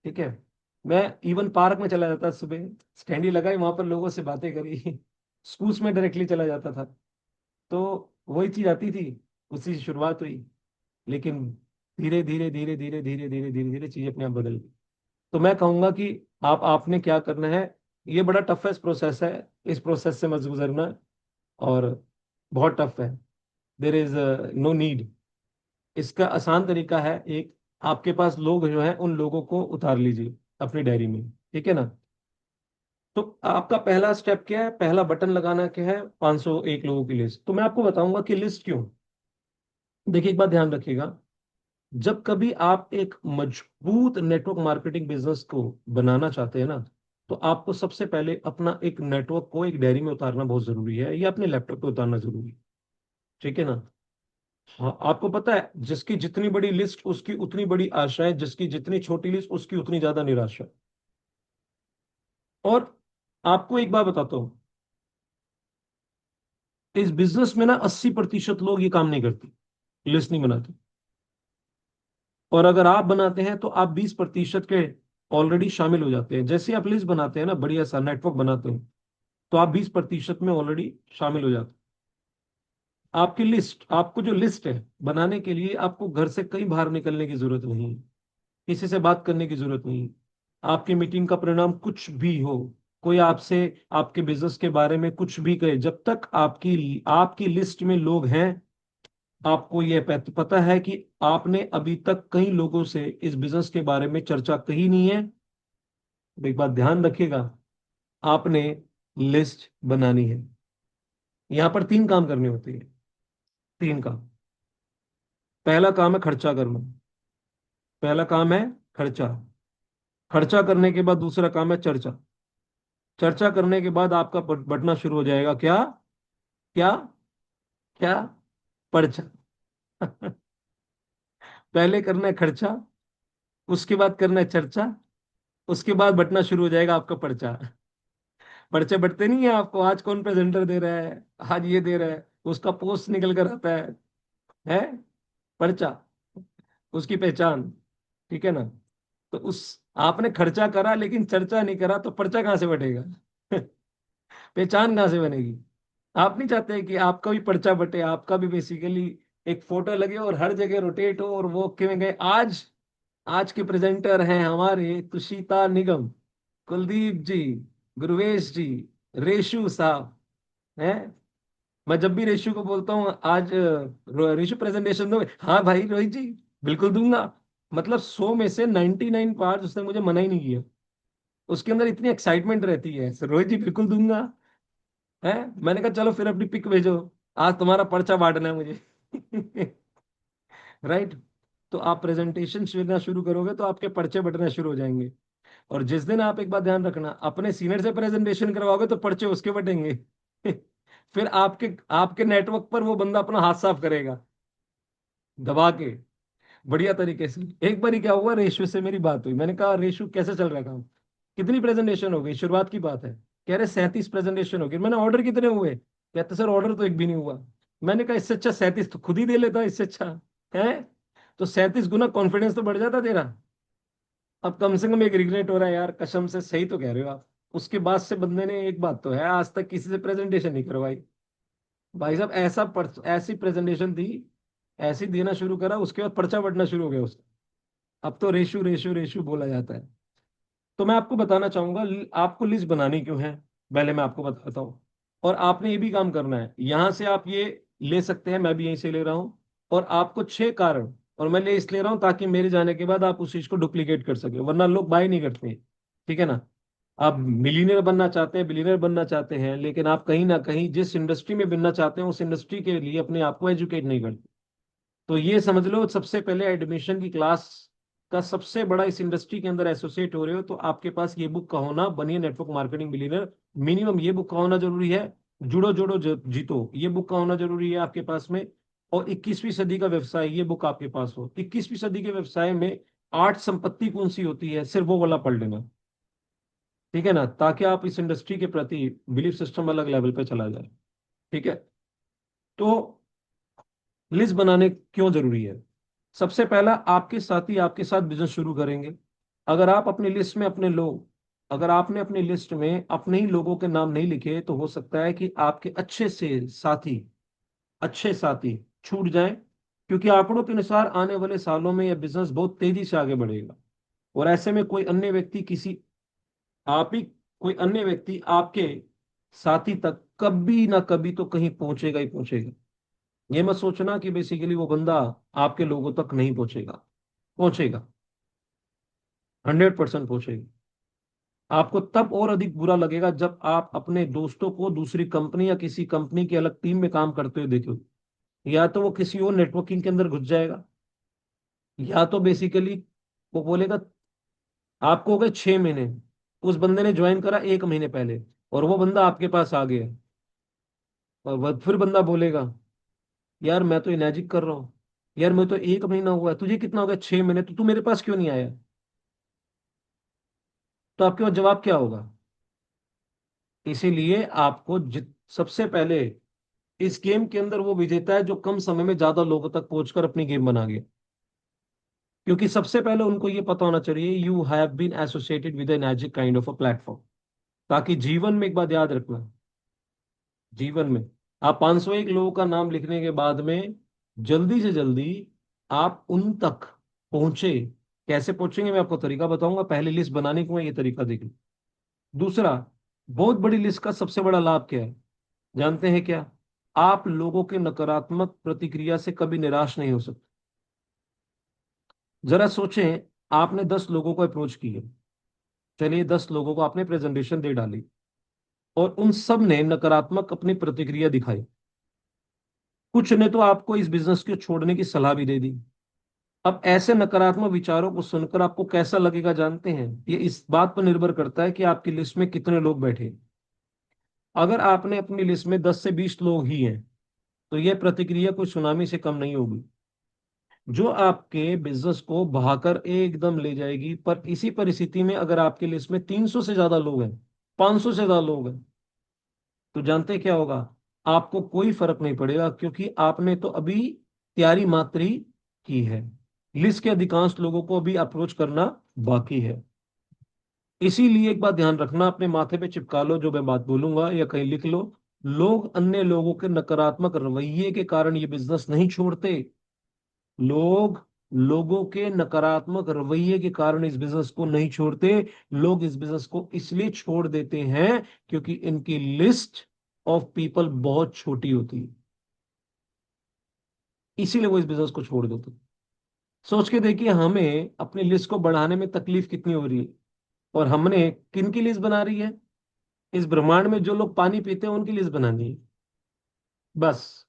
ठीक है। मैं इवन पार्क में चला जाता, सुबह स्टैंडी लगाई, वहां पर लोगों से बातें करी स्कूल्स में डायरेक्टली चला जाता था। तो वही चीज आती थी, उसी से शुरुआत हुई। लेकिन धीरे धीरे धीरे धीरे धीरे धीरे धीरे धीरे चीजें अपने आप बदल गई। तो मैं कहूंगा कि आपने क्या करना है, ये बड़ा टफेस्ट प्रोसेस है, इस प्रोसेस से मत गुजरना। और बहुत टफ है, देर इज नो नीड। इसका आसान तरीका है एक, आपके पास लोग जो है उन लोगों को उतार लीजिए अपनी डायरी में, ठीक है ना। तो आपका पहला स्टेप क्या है, पहला बटन लगाना क्या है, 501 लोगों की लिस्ट। तो मैं आपको बताऊंगा कि लिस्ट क्यों। देखिए एक बात ध्यान रखिएगा, जब कभी आप एक मजबूत नेटवर्क मार्केटिंग बिजनेस को बनाना चाहते हैं ना, तो आपको सबसे पहले अपना एक नेटवर्क को एक डायरी में उतारना बहुत जरूरी है, या अपने लैपटॉप पे उतारना जरूरी है, ठीक है ना। हाँ आपको पता है, जिसकी जितनी बड़ी लिस्ट उसकी उतनी बड़ी आशाएं, जिसकी जितनी छोटी लिस्ट उसकी उतनी ज्यादा निराशा। और आपको एक बात बताता हूँ, इस बिजनेस में ना 80% लोग ये काम नहीं करते, लिस्ट नहीं बनाते। और अगर आप बनाते हैं तो आप 20% के ऑलरेडी शामिल हो जाते हैं। जैसे आप लिस्ट बनाते हैं ना, बढ़िया सा नेटवर्क बनाते हैं, तो आप 20% में ऑलरेडी शामिल हो जाते हैं। आपकी लिस्ट, आपको जो लिस्ट है बनाने के लिए आपको घर से कहीं बाहर निकलने की जरूरत नहीं, किसी से बात करने की जरूरत नहीं। आपकी मीटिंग का परिणाम कुछ भी हो, कोई आपसे आपके बिजनेस के बारे में कुछ भी कहे, जब तक आपकी आपकी लिस्ट में लोग हैं, आपको यह पता है कि आपने अभी तक कई लोगों से इस बिजनेस के बारे में चर्चा कही नहीं है, तो एक बात ध्यान रखिएगा, आपने लिस्ट बनानी है। यहां पर तीन काम करने होते हैं, तीन काम। पहला काम है खर्चा करना, पहला काम है खर्चा। खर्चा करने के बाद दूसरा काम है चर्चा। चर्चा करने के बाद आपका बटना शुरू हो जाएगा क्या, क्या, क्या, पर्चा। पहले करना है खर्चा, उसके बाद करना है चर्चा, उसके बाद बटना शुरू हो जाएगा आपका पर्चा। पर्चे बटते नहीं है आपको, आज कौन प्रेजेंटर दे रहा है, आज ये दे रहा है, उसका पोस्ट निकल कर आता है पर्चा, उसकी पहचान। ठीक है ना? तो उस आपने खर्चा करा लेकिन चर्चा नहीं करा, तो पर्चा कहाँ से बटेगा? पहचान कहाँ से बनेगी? आप नहीं चाहते कि आपका भी पर्चा बटे, आपका भी बेसिकली एक फोटो लगे और हर जगह रोटेट हो, और वो क्यों गए आज, आज के प्रेजेंटर हैं हमारे तुषिता निगम, कुलदीप जी, गुरुवेश जी, रेशु साहब हैं। मैं जब भी रेशु को बोलता हूँ आज रेशु प्रेजेंटेशन दो, हाँ भाई रोहित जी बिल्कुल दूंगा। मतलब 100 में से 99 पार्ट उसने मुझे मना ही नहीं किया, उसके अंदर इतनी एक्साइटमेंट रहती है, "सर, रोहित जी बिल्कुल दूंगा है।" मैंने कहा चलो फिर अपनी पिक भेजो, आज तुम्हारा पर्चा बांटना है मुझे। राइट? तो आप प्रेजेंटेशन देना शुरू करोगे तो आपके पर्चे बटने शुरू हो जाएंगे। और जिस दिन आप, एक बात ध्यान रखना, अपने सीनियर से प्रेजेंटेशन करवाओगे तो पर्चे उसके बटेंगे। फिर आपके आपके नेटवर्क पर वो बंदा अपना हाथ साफ करेगा दबा के, बढ़िया तरीके से। एक बार क्या हुआ, रेशु से मेरी बात हुई, मैंने कहा रेशु कैसे चल रहा है काम, कितनी प्रेजेंटेशन हो गई, शुरुआत की बात है। कह रहे 37 प्रेजेंटेशन हो गई। मैंने ऑर्डर कितने हुए? कहते सर ऑर्डर तो एक भी नहीं हुआ। मैंने कहा इससे अच्छा 37 तो खुद ही दे लेता, इससे अच्छा है। तो 37 गुना कॉन्फिडेंस तो बढ़ जाता तेरा। अब कम से कम एक रिग्रेट हो रहा है यार, कसम से सही तो कह रहे हो आप। उसके बाद से बंदे ने, एक बात तो है, आज तक किसी से प्रेजेंटेशन नहीं करवाई। भाई साहब ऐसी प्रेजेंटेशन थी, ऐसी देना शुरू करा, उसके बाद पर्चा बटना शुरू हो गया उसका। अब तो रेशु रेशु रेशु बोला जाता है। तो मैं आपको बताना चाहूंगा आपको लिस्ट बनानी क्यों है, पहले मैं आपको बताता हूँ। और आपने ये भी काम करना है, यहां से आप ये ले सकते हैं, मैं भी यहीं से ले रहा हूँ। और आपको 6 कारण, और मैं इसलिए रहा हूँ ताकि मेरे जाने के बाद आप उस चीज को डुप्लीकेट कर सके, वरना लोग बाय नहीं करते। ठीक है ना? आप मिलीनियर बनना चाहते हैं, बिलीनियर बनना चाहते हैं, लेकिन आप कहीं ना कहीं जिस इंडस्ट्री में बनना चाहते हैं उस इंडस्ट्री के लिए अपने आप को एजुकेट नहीं करते। तो ये समझ लो, सबसे पहले एडमिशन की क्लास का सबसे बड़ा, इस इंडस्ट्री के अंदर एसोसिएट हो रहे हो तो आपके पास ये बुक का होना, बनिए नेटवर्क मार्केटिंग बिलियनर, मिनिमम ये बुक का होना जरूरी है। जुड़ो जोड़ो जीतो, ये बुक का होना जरूरी है आपके पास में। और 21वीं सदी का व्यवसाय, ये बुक आपके पास हो। 21वीं सदी के व्यवसाय में 8 संपत्ति कौन सी होती है, सिर्फ वो वाला पढ़ लेना। ठीक है ना? ताकि आप इस इंडस्ट्री के प्रति बिलीफ सिस्टम अलग लेवल पे चला जाए। ठीक है? तो लिस्ट बनाने क्यों जरूरी है? सबसे पहला, आपके साथी आपके साथ बिजनेस शुरू करेंगे। अगर आप अपनी लिस्ट में अपने लोग, अगर आपने अपनी लिस्ट में अपने ही लोगों के नाम नहीं लिखे, तो हो सकता है कि आपके अच्छे साथी छूट जाएं। क्योंकि आंकड़ों के अनुसार आने वाले सालों में यह बिजनेस बहुत तेजी से आगे बढ़ेगा। और ऐसे में कोई अन्य व्यक्ति किसी आप ही कोई अन्य व्यक्ति आपके साथी तक कभी ना कभी तो कहीं पहुंचेगा ही पहुंचेगा। ये मत सोचना कि बेसिकली वो बंदा आपके लोगों तक नहीं पहुंचेगा, पहुंचेगा, 100% पहुंचेगा। आपको तब और अधिक बुरा लगेगा जब आप अपने दोस्तों को दूसरी कंपनी या किसी कंपनी की अलग टीम में काम करते हुए देखो। या तो वो किसी और नेटवर्किंग के अंदर घुस जाएगा, या तो बेसिकली वो बोलेगा, आपको हो गए 6 महीने, उस बंदे ने ज्वाइन करा 1 महीने पहले, और वो बंदा आपके पास आ गया, और फिर बंदा बोलेगा यार मैं तो इमेजिन कर रहा हूँ, यार मैं तो 1 महीना हुआ है, तुझे कितना हो गया 6 महीने, तो तू मेरे पास क्यों नहीं आया? तो आपके पास जवाब क्या होगा? इसीलिए आपको सबसे पहले, इस गेम के अंदर वो विजेता है जो कम समय में ज्यादा लोगों तक पहुंचकर अपनी गेम बना गया। क्योंकि सबसे पहले उनको ये पता होना चाहिए you have been associated with an एजिक काइंड ऑफ अ प्लेटफॉर्म। ताकि जीवन में, एक बात याद रखना, जीवन में आप 501 लोगों का नाम लिखने के बाद में जल्दी से जल्दी आप उन तक पहुंचे। कैसे पहुंचेंगे मैं आपको तरीका बताऊंगा, पहले लिस्ट बनाने को मैं ये तरीका देखिए। दूसरा, बहुत बड़ी लिस्ट का सबसे बड़ा लाभ क्या है जानते हैं क्या? आप लोगों के नकारात्मक प्रतिक्रिया से कभी निराश नहीं हो सकते। जरा सोचें, आपने 10 लोगों को अप्रोच किए, चलिए 10 लोगों को आपने प्रेजेंटेशन दे डाली और उन सब ने नकारात्मक अपनी प्रतिक्रिया दिखाई। कुछ ने तो आपको इस बिजनेस को छोड़ने की सलाह भी दे दी। अब ऐसे नकारात्मक विचारों को सुनकर आपको कैसा लगेगा जानते हैं? ये इस बात पर निर्भर करता है कि आपकी लिस्ट में कितने लोग बैठे। अगर आपने अपनी लिस्ट में 10 से 20 लोग ही हैं तो यह प्रतिक्रिया कोई सुनामी से कम नहीं होगी, जो आपके बिजनेस को बहाकर एकदम ले जाएगी। पर इसी परिस्थिति में अगर आपकी लिस्ट में 300 से ज्यादा लोग हैं, 500 से ज्यादा लोग हैं, तो जानते हैं क्या होगा? आपको कोई फर्क नहीं पड़ेगा, क्योंकि आपने तो अभी तैयारी मात्र ही की है। लिस्ट के अधिकांश लोगों को अभी अप्रोच करना बाकी है। इसीलिए एक बात ध्यान रखना, अपने माथे पे चिपका लो जो मैं बात बोलूंगा, या कहीं लिख लो। लोग अन्य लोगों के नकारात्मक रवैये के कारण ये बिजनेस नहीं छोड़ते। लोग लोगों के नकारात्मक रवैये के कारण इस बिजनेस को नहीं छोड़ते। लोग इस बिजनेस को इसलिए छोड़ देते हैं क्योंकि इनकी लिस्ट ऑफ पीपल बहुत छोटी होती है, इसीलिए वो इस बिजनेस को छोड़ देते हैं। सोच के देखिए, हमें अपनी लिस्ट को बढ़ाने में तकलीफ कितनी हो रही है, और हमने किन की लिस्ट बना रही है? इस ब्रह्मांड में जो लोग पानी पीते हैं उनकी लिस्ट बनानी है बस।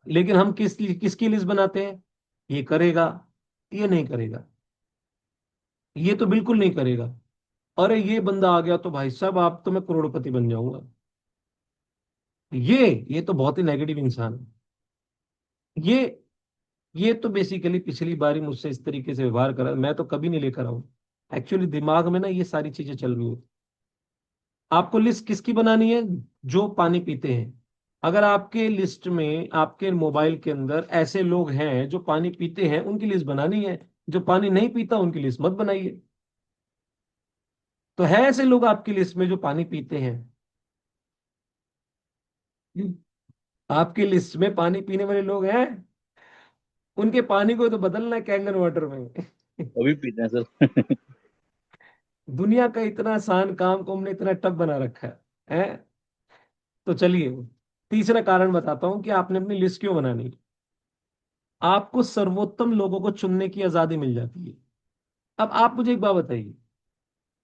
लेकिन हम किसकी लिस्ट बनाते हैं? ये करेगा, ये नहीं करेगा, ये तो बिल्कुल नहीं करेगा, अरे ये बंदा आ गया तो भाई साहब आप तो मैं करोड़पति बन जाऊंगा। ये तो बहुत ही नेगेटिव इंसान है। ये तो बेसिकली पिछली बारी मुझसे इस तरीके से व्यवहार करा, मैं तो कभी नहीं लेकर आऊं। एक्चुअली दिमाग में ना ये सारी चीजें चल रही होती। आपको लिस्ट किसकी बनानी है? जो पानी पीते हैं। अगर आपके लिस्ट में, आपके मोबाइल के अंदर ऐसे लोग हैं जो पानी पीते हैं, उनकी लिस्ट बनानी है। जो पानी नहीं पीता उनकी लिस्ट मत बनाइए। तो है ऐसे लोग आपकी लिस्ट में जो पानी पीते हैं? आपकी लिस्ट में पानी पीने वाले लोग हैं? उनके पानी को तो बदलना है कैंगन वाटर में। अभी पीते हैं सर। दुनिया का इतना आसान काम को हमने इतना टफ बना रखा है। तो चलिए, तीसरा कारण बताता हूं कि आपने अपनी लिस्ट क्यों बनानी है। आपको सर्वोत्तम लोगों को चुनने की आजादी मिल जाती है। अब आप मुझे एक बात बताइए,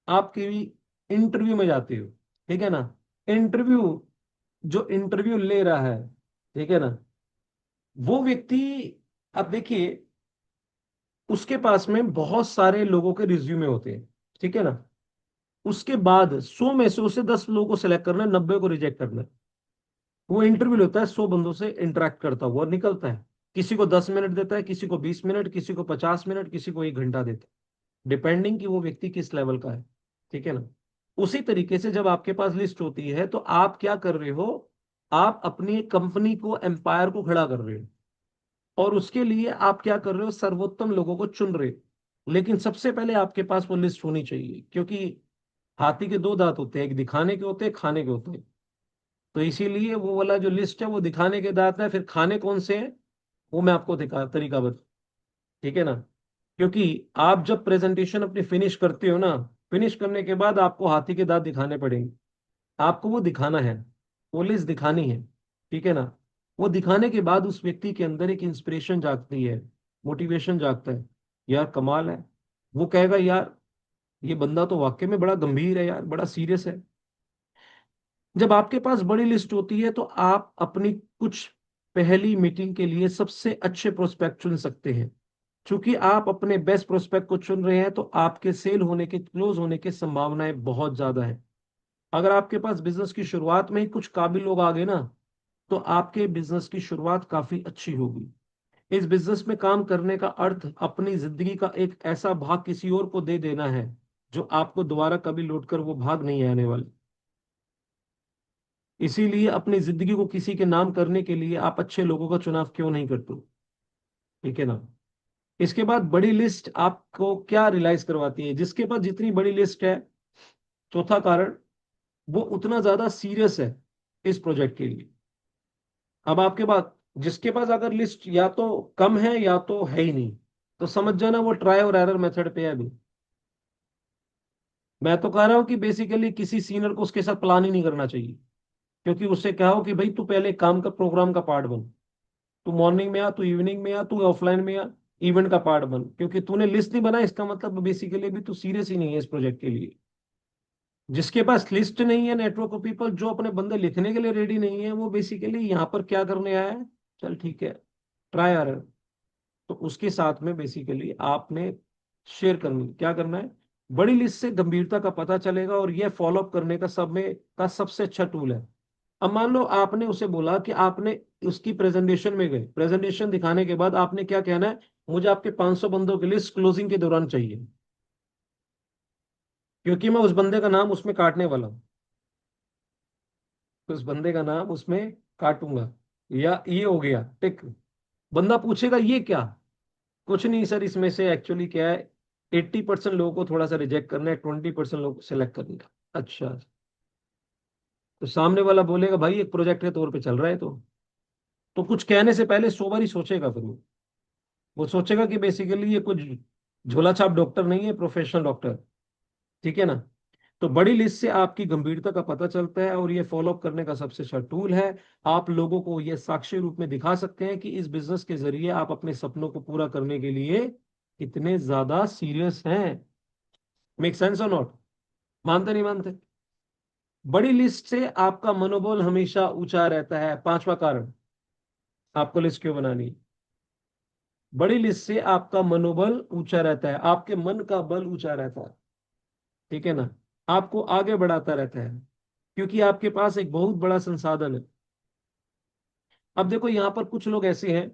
आप कभी इंटरव्यू में जाते हो, ठीक है ना? इंटरव्यू, जो इंटरव्यू ले रहा है, ठीक है ना, वो व्यक्ति, अब देखिए, उसके पास में बहुत सारे लोगों के रिज्यूमे होते हैं, ठीक है ना? उसके बाद 100 में से उसे 10 लोगों को सिलेक्ट करना है, 90 को रिजेक्ट करना है। वो इंटरव्यू लेता है, 100 बंदों से इंटरेक्ट करता हुआ निकलता है। किसी को 10 मिनट देता है, किसी को 20 मिनट, किसी को 50 मिनट, किसी को 1 घंटा देता है, डिपेंडिंग कि वो व्यक्ति किस लेवल का है, ठीक है ना? उसी तरीके से जब आपके पास लिस्ट होती है तो आप क्या कर रहे हो? आप अपनी कंपनी को, एम्पायर को खड़ा कर रहे हो, और उसके लिए आप क्या कर रहे हो? सर्वोत्तम लोगों को चुन रहे हो। लेकिन सबसे पहले आपके पास वो लिस्ट होनी चाहिए, क्योंकि हाथी के 2 दांत होते हैं, एक दिखाने के होते हैं, खाने के होते हैं। तो इसीलिए वो वाला जो लिस्ट है वो दिखाने के दांत है, फिर खाने कौन से हैं वो मैं आपको दिखा तरीका बता, ठीक है ना? क्योंकि आप जब प्रेजेंटेशन अपनी फिनिश करते हो ना, फिनिश करने के बाद आपको हाथी के दांत दिखाने पड़ेंगे। आपको वो दिखाना है, वो लिस्ट दिखानी है, ठीक है ना? वो दिखाने के बाद उस व्यक्ति के अंदर एक इंस्पिरेशन जागती है, मोटिवेशन जागता है, यार कमाल है। वो कहेगा यार ये बंदा तो वाकई में बड़ा गंभीर है यार, बड़ा सीरियस है। जब आपके पास बड़ी लिस्ट होती है तो आप अपनी कुछ पहली मीटिंग के लिए सबसे अच्छे प्रोस्पेक्ट चुन सकते हैं। क्योंकि आप अपने बेस्ट प्रोस्पेक्ट को चुन रहे हैं तो आपके सेल होने के, क्लोज होने की संभावनाएं बहुत ज्यादा है। अगर आपके पास बिजनेस की शुरुआत में ही कुछ काबिल लोग आ गए ना, तो आपके बिजनेस की शुरुआत काफी अच्छी होगी। इस बिजनेस में काम करने का अर्थ अपनी जिंदगी का एक ऐसा भाग किसी और को दे देना है जो आपको दोबारा कभी लौट कर वो भाग नहीं आने वाले। इसीलिए अपनी जिंदगी को किसी के नाम करने के लिए आप अच्छे लोगों का चुनाव क्यों नहीं करते हो, ठीक है ना? इसके बाद बड़ी लिस्ट आपको क्या रियलाइज करवाती है? जिसके पास जितनी बड़ी लिस्ट है, चौथा कारण, वो उतना ज्यादा सीरियस है इस प्रोजेक्ट के लिए। अब आपके पास, जिसके पास अगर लिस्ट या तो कम है या तो है ही नहीं, तो समझ जाना वो ट्राई और एरर मेथड पे है अभी। मैं तो कह रहा हूं कि बेसिकली किसी सीनियर को उसके साथ प्लान ही नहीं करना चाहिए, क्योंकि उससे क्या हो कि भाई तू पहले काम का प्रोग्राम का पार्ट बन। तू मॉर्निंग में आ, तू इवनिंग में आ, तू ऑफलाइन में आ, इवेंट का पार्ट बन। क्योंकि तूने लिस्ट नहीं बनाया, इसका मतलब बेसिकली भी तू सीरियस ही नहीं है इस प्रोजेक्ट के लिए। जिसके पास लिस्ट नहीं है, नेटवर्क ऑफ पीपल जो अपने बंदे लिखने के लिए रेडी नहीं है, वो बेसिकली यहाँ पर क्या करने आया है, चल ठीक है ट्राई एरर। तो उसके साथ में बेसिकली आपने शेयर करनी, क्या करना है, बड़ी लिस्ट से गंभीरता का पता चलेगा, और यह फॉलो अप करने का सब में का सबसे अच्छा टूल है। अब मान लो आपने उसे बोला कि आपने उसकी प्रेजेंटेशन में गए, प्रेजेंटेशन दिखाने के बाद आपने क्या कहना है, मुझे आपके 500 बंदों की लिस्ट क्लोजिंग के दौरान चाहिए, क्योंकि मैं उस बंदे का नाम उसमें काटने वाला हूँ, उस बंदे का नाम उसमें काटूंगा। या ये हो गया टिक। बंदा पूछेगा ये क्या, कुछ नहीं सर, इसमें से एक्चुअली क्या है, 80% लोगों को थोड़ा सा रिजेक्ट करना है, 20% लोगों को सिलेक्ट करना है। अच्छा, तो सामने वाला बोलेगा भाई एक प्रोजेक्ट के तौर पे चल रहा है, तो कुछ कहने से पहले 100 बार ही सोचेगा। फिर वो सोचेगा कि बेसिकली ये कुछ झोला छाप डॉक्टर नहीं है, प्रोफेशनल डॉक्टर। ठीक है ना। तो बड़ी लिस्ट से आपकी गंभीरता का पता चलता है, और ये फॉलो अप करने का सबसे अच्छा टूल है। आप लोगों को ये साक्ष्य रूप में दिखा सकते हैं कि इस बिजनेस के जरिए आप अपने सपनों को पूरा करने के लिए कितने ज्यादा सीरियस हैं। मेक सेंस और नॉट? मानते नहीं मानते? बड़ी लिस्ट से आपका मनोबल हमेशा ऊंचा रहता है। पांचवा कारण, आपको लिस्ट क्यों बनानी है? बड़ी लिस्ट से आपका मनोबल ऊंचा रहता है, आपके मन का बल ऊंचा रहता है। ठीक है ना। आपको आगे बढ़ाता रहता है, क्योंकि आपके पास एक बहुत बड़ा संसाधन है। अब देखो यहाँ पर कुछ लोग ऐसे हैं,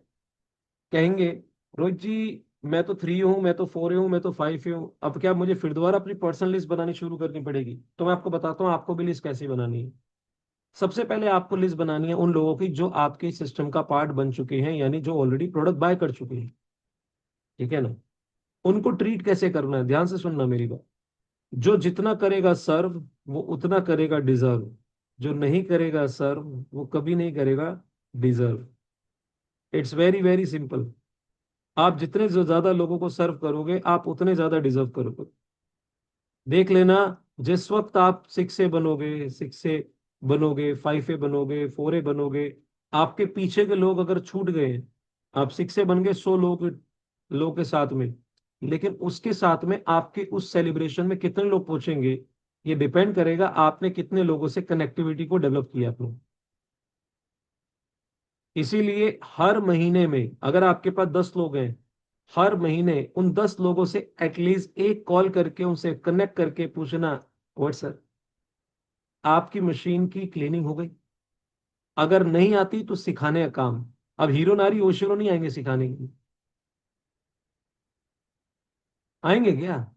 कहेंगे रोहित जी मैं तो 3 हूँ, मैं तो 4 हूँ, मैं तो 5 हूँ, अब क्या मुझे फिर दोबारा अपनी पर्सनल लिस्ट बनानी शुरू करनी पड़ेगी? तो मैं आपको बताता हूँ आपको भी लिस्ट कैसे बनानी है। सबसे पहले आपको लिस्ट बनानी है उन लोगों की जो आपके सिस्टम का पार्ट बन चुके हैं, यानी जो ऑलरेडी प्रोडक्ट बाय कर चुके हैं। ठीक है ना। उनको ट्रीट कैसे करना है, ध्यान से सुनना मेरी बात। जो जितना करेगा सर्व, वो उतना करेगा डिजर्व। जो नहीं करेगा सर्व, वो कभी नहीं करेगा deserve. It's very very simple. आप जितने जो ज्यादा लोगों को सर्व करोगे, आप उतने ज्यादा डिजर्व करोगे। देख लेना, जिस वक्त आप 6 ए बनोगे, 6 ए बनोगे, 5 ए बनोगे, 4 ए बनोगे, आपके पीछे के लोग अगर छूट गए, आप 6 ए बन गए 100 लोग के साथ में, लेकिन उसके साथ में आपके उस सेलिब्रेशन में कितने लोग पहुंचेंगे, ये डिपेंड करेगा आपने कितने लोगों से कनेक्टिविटी को डेवलप किया आपने। इसीलिए हर महीने में अगर आपके पास 10 लोग हैं, हर महीने उन 10 लोगों से एटलीस्ट एक कॉल करके उनसे कनेक्ट करके पूछना, व्हाट सर, आपकी मशीन की क्लीनिंग हो गई? अगर नहीं आती तो सिखाने का काम। अब हीरो नारी ओशो नहीं आएंगे सिखाने के लिए, आएंगे क्या?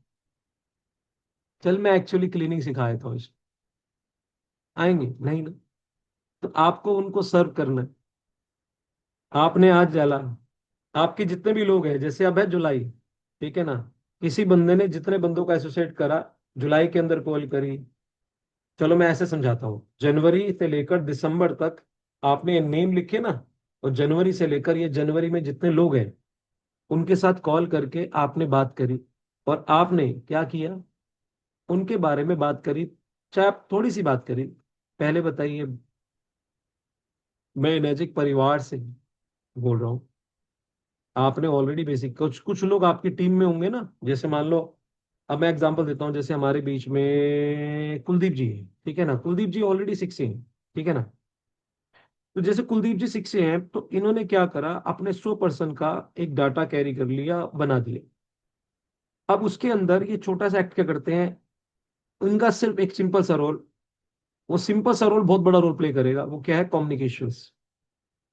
चल मैं एक्चुअली क्लीनिंग सिखा देता हूँ, आएंगे नहीं ना। तो आपको उनको सर्व करना है। आपने आज डाला, आपके जितने भी लोग हैं, जैसे अब है जुलाई, ठीक है ना, किसी बंदे ने जितने बंदों का एसोसिएट करा, जुलाई के अंदर कॉल करी। चलो मैं ऐसे समझाता हूँ, जनवरी से लेकर दिसंबर तक आपने ये नेम लिखे ना, और जनवरी से लेकर ये जनवरी में जितने लोग हैं उनके साथ कॉल करके आपने बात करी, और आपने क्या किया, उनके बारे में बात करी। चाहे आप थोड़ी सी बात करी, पहले बताइए मैं नैजिक परिवार से बोल रहा हूँ। आपने ऑलरेडी बेसिक, कुछ कुछ लोग आपकी टीम में होंगे ना, जैसे मान लो, अब मैं एग्जांपल देता हूँ, जैसे हमारे बीच में कुलदीप जी है, ठीक है ना, कुलदीप जी ऑलरेडी 6 हैं, ठीक है ना। तो जैसे कुलदीप जी 6 हैं, तो इन्होंने क्या करा, अपने 100% का एक डाटा कैरी कर लिया, बना दिया। अब उसके अंदर ये छोटा सा एक्ट क्या करते हैं, उनका सिर्फ एक सिंपल सा रोल, वो सिंपल सा रोल बहुत बड़ा रोल प्ले करेगा। वो क्या है, कम्युनिकेशंस।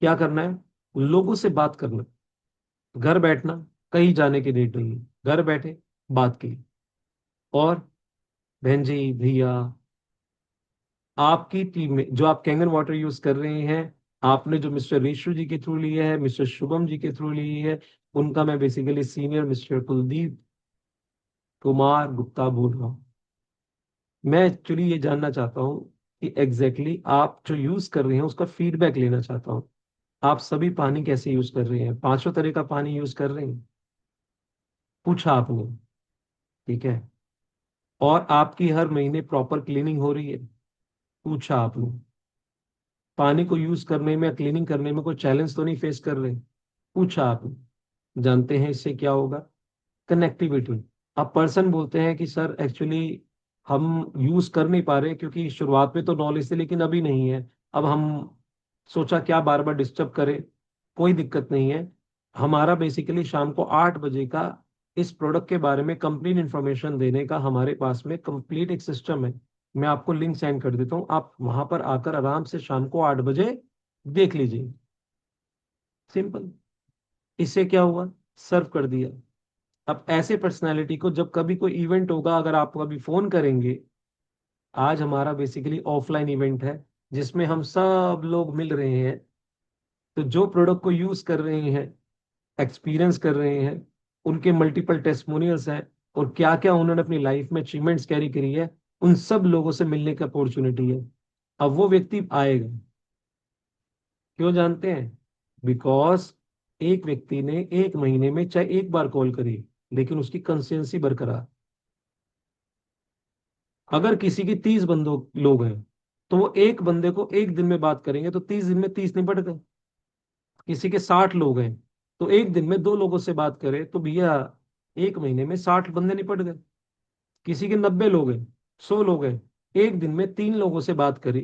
क्या करना है, लोगों से बात करना, घर बैठना, कहीं जाने की नीड नहीं है, घर बैठे बात की। और बहन जी भैया, आपकी टीम में जो आप कैंगन वाटर यूज कर रहे हैं, आपने जो मिस्टर रीशु जी के थ्रू लिया है, मिस्टर शुभम जी के थ्रू ली है, उनका मैं basically senior mister Kuldeep Kumar Gupta बोल रहा हूँ। मैं एक्चुअली ये जानना चाहता हूँ कि एग्जैक्टली आप जो यूज कर रहे हैं उसका फीडबैक लेना चाहता हूँ। आप सभी पानी कैसे यूज कर रहे हैं, पांचों तरह का पानी यूज कर रहे हैं, पूछा आपने, ठीक है। और आपकी हर महीने प्रॉपर क्लीनिंग हो रही है, पूछा आपने। पानी को यूज करने में, क्लीनिंग करने में कोई चैलेंज तो नहीं फेस कर रहे, पूछा आपने। जानते हैं इससे क्या होगा? कनेक्टिविटी। अब पर्सन बोलते हैं कि सर एक्चुअली हम यूज कर नहीं पा रहे क्योंकि शुरुआत में तो नॉलेज थी लेकिन अभी नहीं है। अब हम सोचा क्या बार बार डिस्टर्ब करें। कोई दिक्कत नहीं है। हमारा बेसिकली शाम को 8 बजे का इस प्रोडक्ट के बारे में कंप्लीट इंफॉर्मेशन देने का हमारे पास में कंप्लीट एक सिस्टम है। मैं आपको लिंक सेंड कर देता हूँ, आप वहां पर आकर आराम से शाम को 8 बजे देख लीजिए। सिंपल। इससे क्या हुआ? सर्व कर दिया। अब ऐसे पर्सनालिटी को जब कभी कोई इवेंट होगा, अगर आप कभी फोन करेंगे, आज हमारा बेसिकली ऑफलाइन इवेंट है जिसमें हम सब लोग मिल रहे हैं। तो जो प्रोडक्ट को यूज कर रहे हैं, एक्सपीरियंस कर रहे हैं, उनके मल्टीपल टेस्टिमोनियल्स हैं, और क्या क्या उन्होंने अपनी लाइफ में अचीवमेंट्स कैरी करी है, उन सब लोगों से मिलने की अपॉर्चुनिटी है। अब वो व्यक्ति आएगा, क्यों जानते हैं? बिकॉज एक व्यक्ति ने एक महीने में चाहे एक बार कॉल करी, लेकिन उसकी कंसिस्टेंसी बरकरार। अगर किसी की 30 बंदों लोग हैं तो वो एक बंदे को एक दिन में बात करेंगे तो 30 दिन में 30 निपट गए। किसी के 60 लोग हैं तो एक दिन में 2 लोगों से बात करें तो भैया एक महीने में 60 बंदे निपट गए। किसी के 90 लोग हैं, 100 लोग हैं, एक दिन में 3 लोगों से बात करी,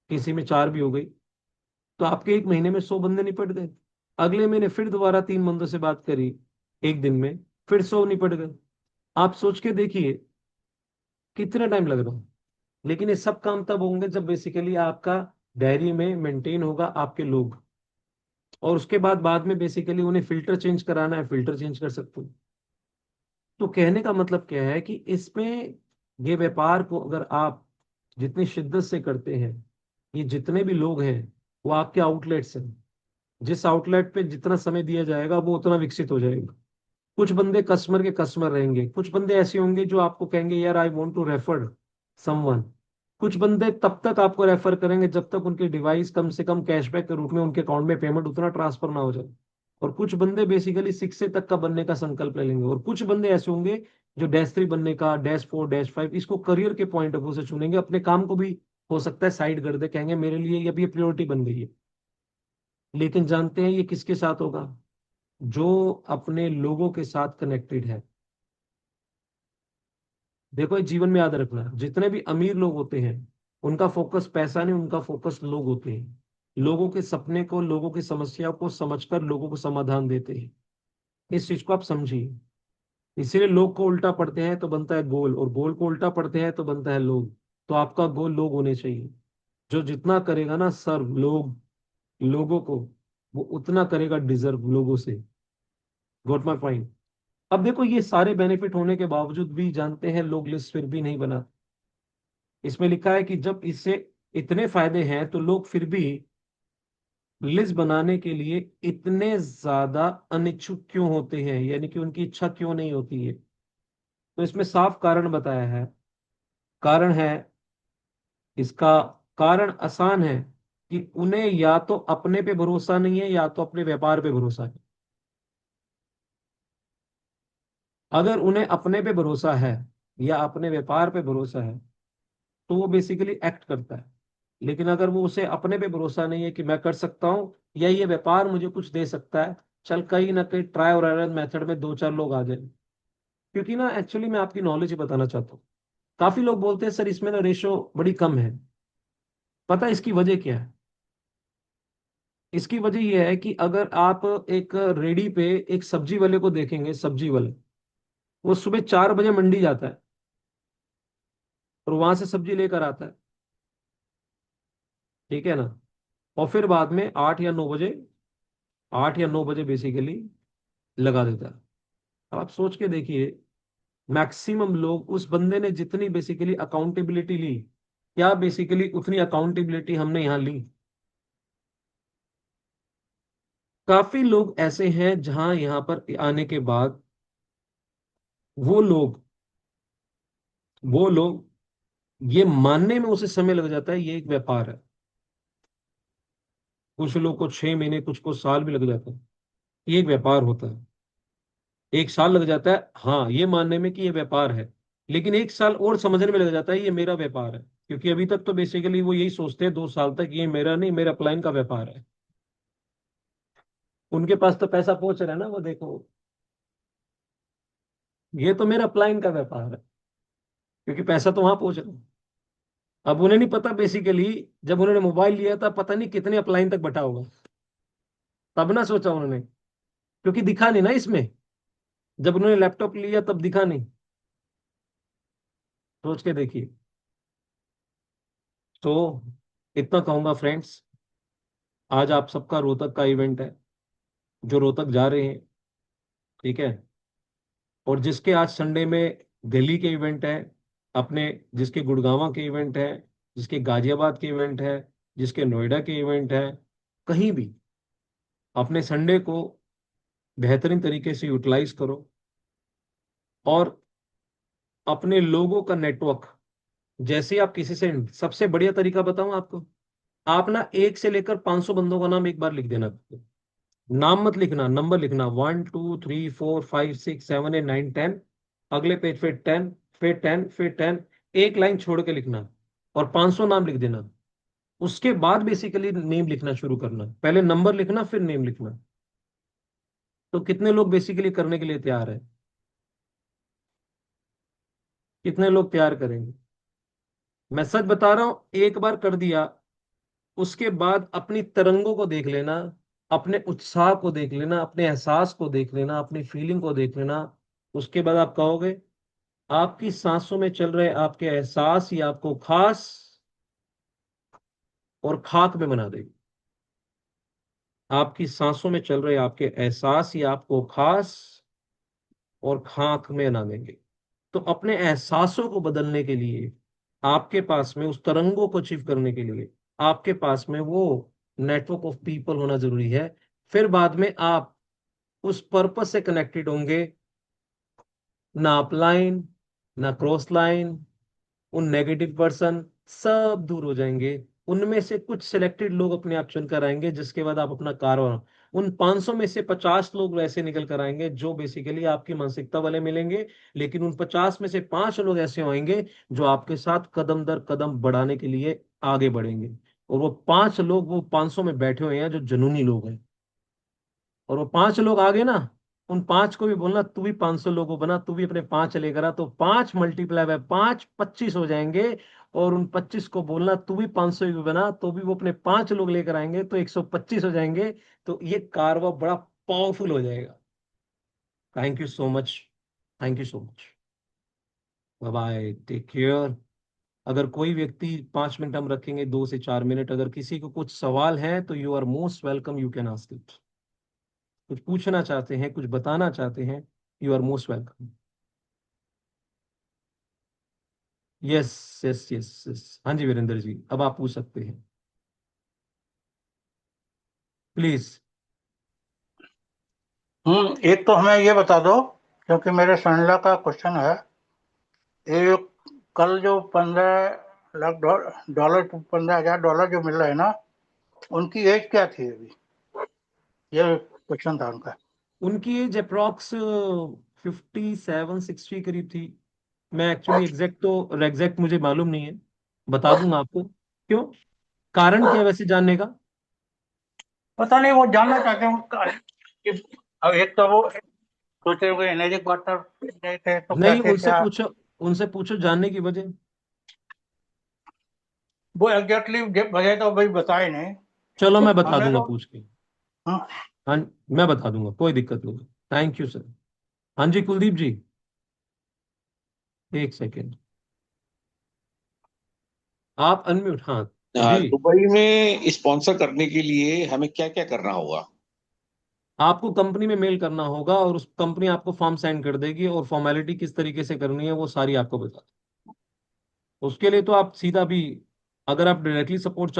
किसी में 4 भी हो गई, तो आपके एक महीने में 100 बंदे निपट गए। अगले महीने फिर दोबारा 3 बंदों से बात करी, एक दिन में फिर 100 निपट गए। आप सोच के देखिए कितना टाइम लग रहा है। लेकिन ये सब काम तब होंगे जब बेसिकली आपका डायरी में मेंटेन होगा आपके लोग, और उसके बाद में बेसिकली उन्हें फिल्टर चेंज कराना है, फिल्टर चेंज कर सकते हो। तो कहने का मतलब क्या है कि इसमें ये व्यापार को अगर आप जितनी शिद्दत से करते हैं, ये जितने भी लोग हैं वो आपके आउटलेट्स हैं। जिस आउटलेट पे जितना समय दिया जाएगा वो उतना विकसित हो जाएगा। कुछ बंदे कस्टमर के कस्टमर रहेंगे, कुछ बंदे ऐसे होंगे जो आपको कहेंगे यार I want to refer someone. कुछ बंदे तब तक आपको रेफर करेंगे जब तक उनके डिवाइस कम से कम कैशबैक के रूप में उनके अकाउंट में पेमेंट उतना ट्रांसफर ना हो जाए। और कुछ बंदे बेसिकली 6 तक का बनने का संकल्प ले लेंगे, और कुछ बंदे ऐसे होंगे जो -3 बनने का, -4 -5 इसको करियर के पॉइंट ऑफ व्यू से चुनेंगे। अपने काम को भी हो सकता है साइड कर दे, कहेंगे मेरे लिए ये अभी प्रायोरिटी बन गई है। लेकिन जानते हैं ये किसके साथ होगा? जो अपने लोगों के साथ कनेक्टेड है। देखो ये जीवन में याद रखना, जितने भी अमीर लोग होते हैं उनका फोकस पैसा नहीं, उनका फोकस लोग होते हैं। लोगों के सपने को, लोगों की समस्या को समझकर लोगों को समाधान देते हैं। इस चीज को आप समझिए। इसीलिए लोग को उल्टा पढ़ते हैं तो बनता है गोल, और गोल को उल्टा पढ़ते हैं तो बनता है लोग। तो आपका गोल लोग होने चाहिए। जो जितना करेगा ना सर्व लोग, लोगों को, वो उतना करेगा डिजर्व लोगों से। Got my point? अब देखो ये सारे बेनिफिट होने के बावजूद भी जानते हैं लोग लिस्ट फिर भी नहीं बना। इसमें लिखा है कि जब इससे इतने फायदे हैं तो लोग फिर भी लिस्ट बनाने के लिए इतने ज्यादा अनिच्छुक क्यों होते हैं, यानी कि उनकी इच्छा क्यों नहीं होती है। तो इसमें साफ कारण बताया है। कारण है, इसका कारण आसान है कि उन्हें या तो अपने पे भरोसा नहीं है या तो अपने व्यापार पे भरोसा है। अगर उन्हें अपने पे भरोसा है या अपने व्यापार पे भरोसा है तो वो बेसिकली एक्ट करता है। लेकिन अगर वो उसे अपने पे भरोसा नहीं है कि मैं कर सकता हूँ या ये व्यापार मुझे कुछ दे सकता है, चल कहीं ना कहीं ट्राई और एरर मेथड में 2 4 लोग आ जाए। क्योंकि ना एक्चुअली मैं आपकी नॉलेज ही बताना चाहता हूँ। काफी लोग बोलते हैं सर इसमें ना रेशो बड़ी कम है। पता है इसकी वजह क्या है? इसकी वजह यह है कि अगर आप एक रेडी पे एक सब्जी वाले को देखेंगे, सब्जी वाले वो सुबह 4 बजे मंडी जाता है और वहां से सब्जी लेकर आता है, ठीक है ना। और फिर बाद में 8 या 9 बजे, 8 या 9 बजे बेसिकली लगा देता है। अब आप सोच के देखिए, मैक्सिमम लोग, उस बंदे ने जितनी बेसिकली अकाउंटेबिलिटी ली, क्या बेसिकली उतनी अकाउंटेबिलिटी हमने यहाँ ली? काफी लोग ऐसे हैं जहां यहाँ पर आने के बाद वो लोग वो लोग ये मानने में उसे समय लग जाता है, ये एक व्यापार है। कुछ लोग को 6 महीने, कुछ को साल भी लग जाता है, ये एक व्यापार होता है। 1 साल लग जाता है हाँ ये मानने में कि ये व्यापार है, लेकिन 1 साल और समझने में लग जाता है ये मेरा व्यापार है, क्योंकि अभी तक तो बेसिकली वो यही सोचते हैं 2 साल तक ये मेरा नहीं, मेरा अपलाइन का व्यापार है। उनके पास तो पैसा पहुंच रहा है ना, वो देखो, ये तो मेरा अपलाइन का व्यापार है, क्योंकि पैसा तो वहां पहुंच रहा है। अब उन्हें नहीं पता बेसिकली, जब उन्होंने मोबाइल लिया था पता नहीं कितने अपलाइन तक बटा होगा, तब ना सोचा उन्होंने, क्योंकि दिखा नहीं ना इसमें। जब उन्होंने लैपटॉप लिया तब दिखा नहीं। सोच के देखिए। तो इतना कहूंगा फ्रेंड्स, आज आप सबका रोहतक का इवेंट है, जो रोहतक जा रहे हैं, ठीक है, और जिसके आज संडे में दिल्ली के इवेंट है अपने, जिसके गुड़गांव के इवेंट है, जिसके गाजियाबाद के इवेंट है, जिसके नोएडा के इवेंट है, कहीं भी अपने संडे को बेहतरीन तरीके से यूटिलाइज करो, और अपने लोगों का नेटवर्क, जैसे आप किसी से, सबसे बढ़िया तरीका बताऊं आपको, आप ना 1 से लेकर 500 बंदों का नाम एक बार लिख देना। नाम मत लिखना, नंबर लिखना, 1 2 3 4 5 6 7 8 9 10, अगले पेज पे 10, फिर 10 एक लाइन छोड़ के लिखना, और 500 नाम लिख देना। उसके बाद बेसिकली नेम लिखना शुरू करना, पहले नंबर लिखना फिर नेम लिखना। तो कितने लोग बेसिकली करने के लिए तैयार है? कितने लोग तैयार करेंगे? मैं सच बता रहा हूं, एक बार कर दिया, उसके बाद अपनी तरंगों को देख लेना, अपने उत्साह को देख लेना, अपने एहसास को देख लेना, अपनी फीलिंग को देख लेना। उसके बाद आप कहोगे आपकी सांसों में चल रहे आपके एहसास ही आपको खास और खाक में बना देगी। आपकी सांसों में चल रहे आपके एहसास ही आपको खास और खाक में बना देंगे। तो अपने एहसासों को बदलने के लिए आपके पास में, उस तरंगों को अचीव करने के लिए आपके पास में वो नेटवर्क ऑफ पीपल होना जरूरी है। फिर बाद में आप उस पर्पस से कनेक्टेड होंगे, ना अपलाइन, ना क्रॉस लाइन, उन नेगेटिव पर्सन सब दूर हो जाएंगे। उनमें से कुछ सिलेक्टेड लोग अपने आप चुनकर आएंगे, जिसके बाद आप अपना कारभार, उन 500 में से 50 लोग वैसे निकल कर आएंगे जो बेसिकली आपकी मानसिकता वाले मिलेंगे, लेकिन उन 50 में से 5 लोग ऐसे होंगे जो आपके साथ कदम दर कदम बढ़ाने के लिए आगे बढ़ेंगे। और वो 5 लोग वो 500 में बैठे हुए हैं जो जुनूनी लोग हैं। और वो 5 लोग आ गए ना, उन 5 को भी बोलना तू भी 500 लोगों बना, तू भी अपने 5 लेकर आ, तो 5 × 5 = 5 25 हो जाएंगे। और उन 25 को बोलना तू भी 500 भी बना, तो भी वो अपने 5 लोग लेकर आएंगे, तो 125 हो जाएंगे। तो ये कारवा बड़ा पावरफुल हो जाएगा। Thank you so much. Thank you so much. Bye bye, take care. अगर कोई व्यक्ति 5 मिनट हम रखेंगे, 2 से 4 मिनट, अगर किसी को कुछ सवाल है तो you are most welcome, you can ask it. कुछ पूछना चाहते हैं, कुछ बताना चाहते हैं, you are most welcome. Yes yes yes yes, हाँ जी वीरेंद्र जी, अब आप पूछ सकते हैं प्लीज। एक तो हमें ये बता दो, क्योंकि मेरे सनला का क्वेश्चन है, ये कल जो 15 लाख डॉलर, $15,000 जो मिल रहा है ना, उनकी एज क्या थी अभी? ये क्वेश्चन था उनका। उनकी एज अप्रोक्स 57 60 करीब थी। मैं एक्चुअली एग्जैक्ट मुझे मालूम नहीं है, बता दूंगा आपको। क्यों? कारण क्या है वैसे जानने का? पता नहीं, वो जानना चाहते हैं कि अब एक तो वो सोचे हुए एनर्जी क्वार्टर गए थे, तो नहीं, कैसे उनसे क्या पूछो, उनसे पूछो जानने की वजह। वो एग्जैक्टली वजह तो भाई बताए नहीं। चलो मैं बता हमने दूंगा तो पूछ के। हाँ, हाँ, मैं बता दूंगा, कोई दिक्कत नहीं। Thank you sir. हाँ जी कुलदीप जी, एक सेकेंड, आप अनम्यूट, हाँ जी। दुबई में स्पॉन्सर करने के लिए हमें क्या क्या करना होगा? आपको कंपनी में मेल करना होगा, और उस कंपनी आपको फॉर्म सेंड कर देगी, और फॉर्मेलिटी किस तरीके से करनी है वो सारी आपको बता, उसके लिए तो आप सीधा भी, अगर आप डायरेक्टली सपोर्ट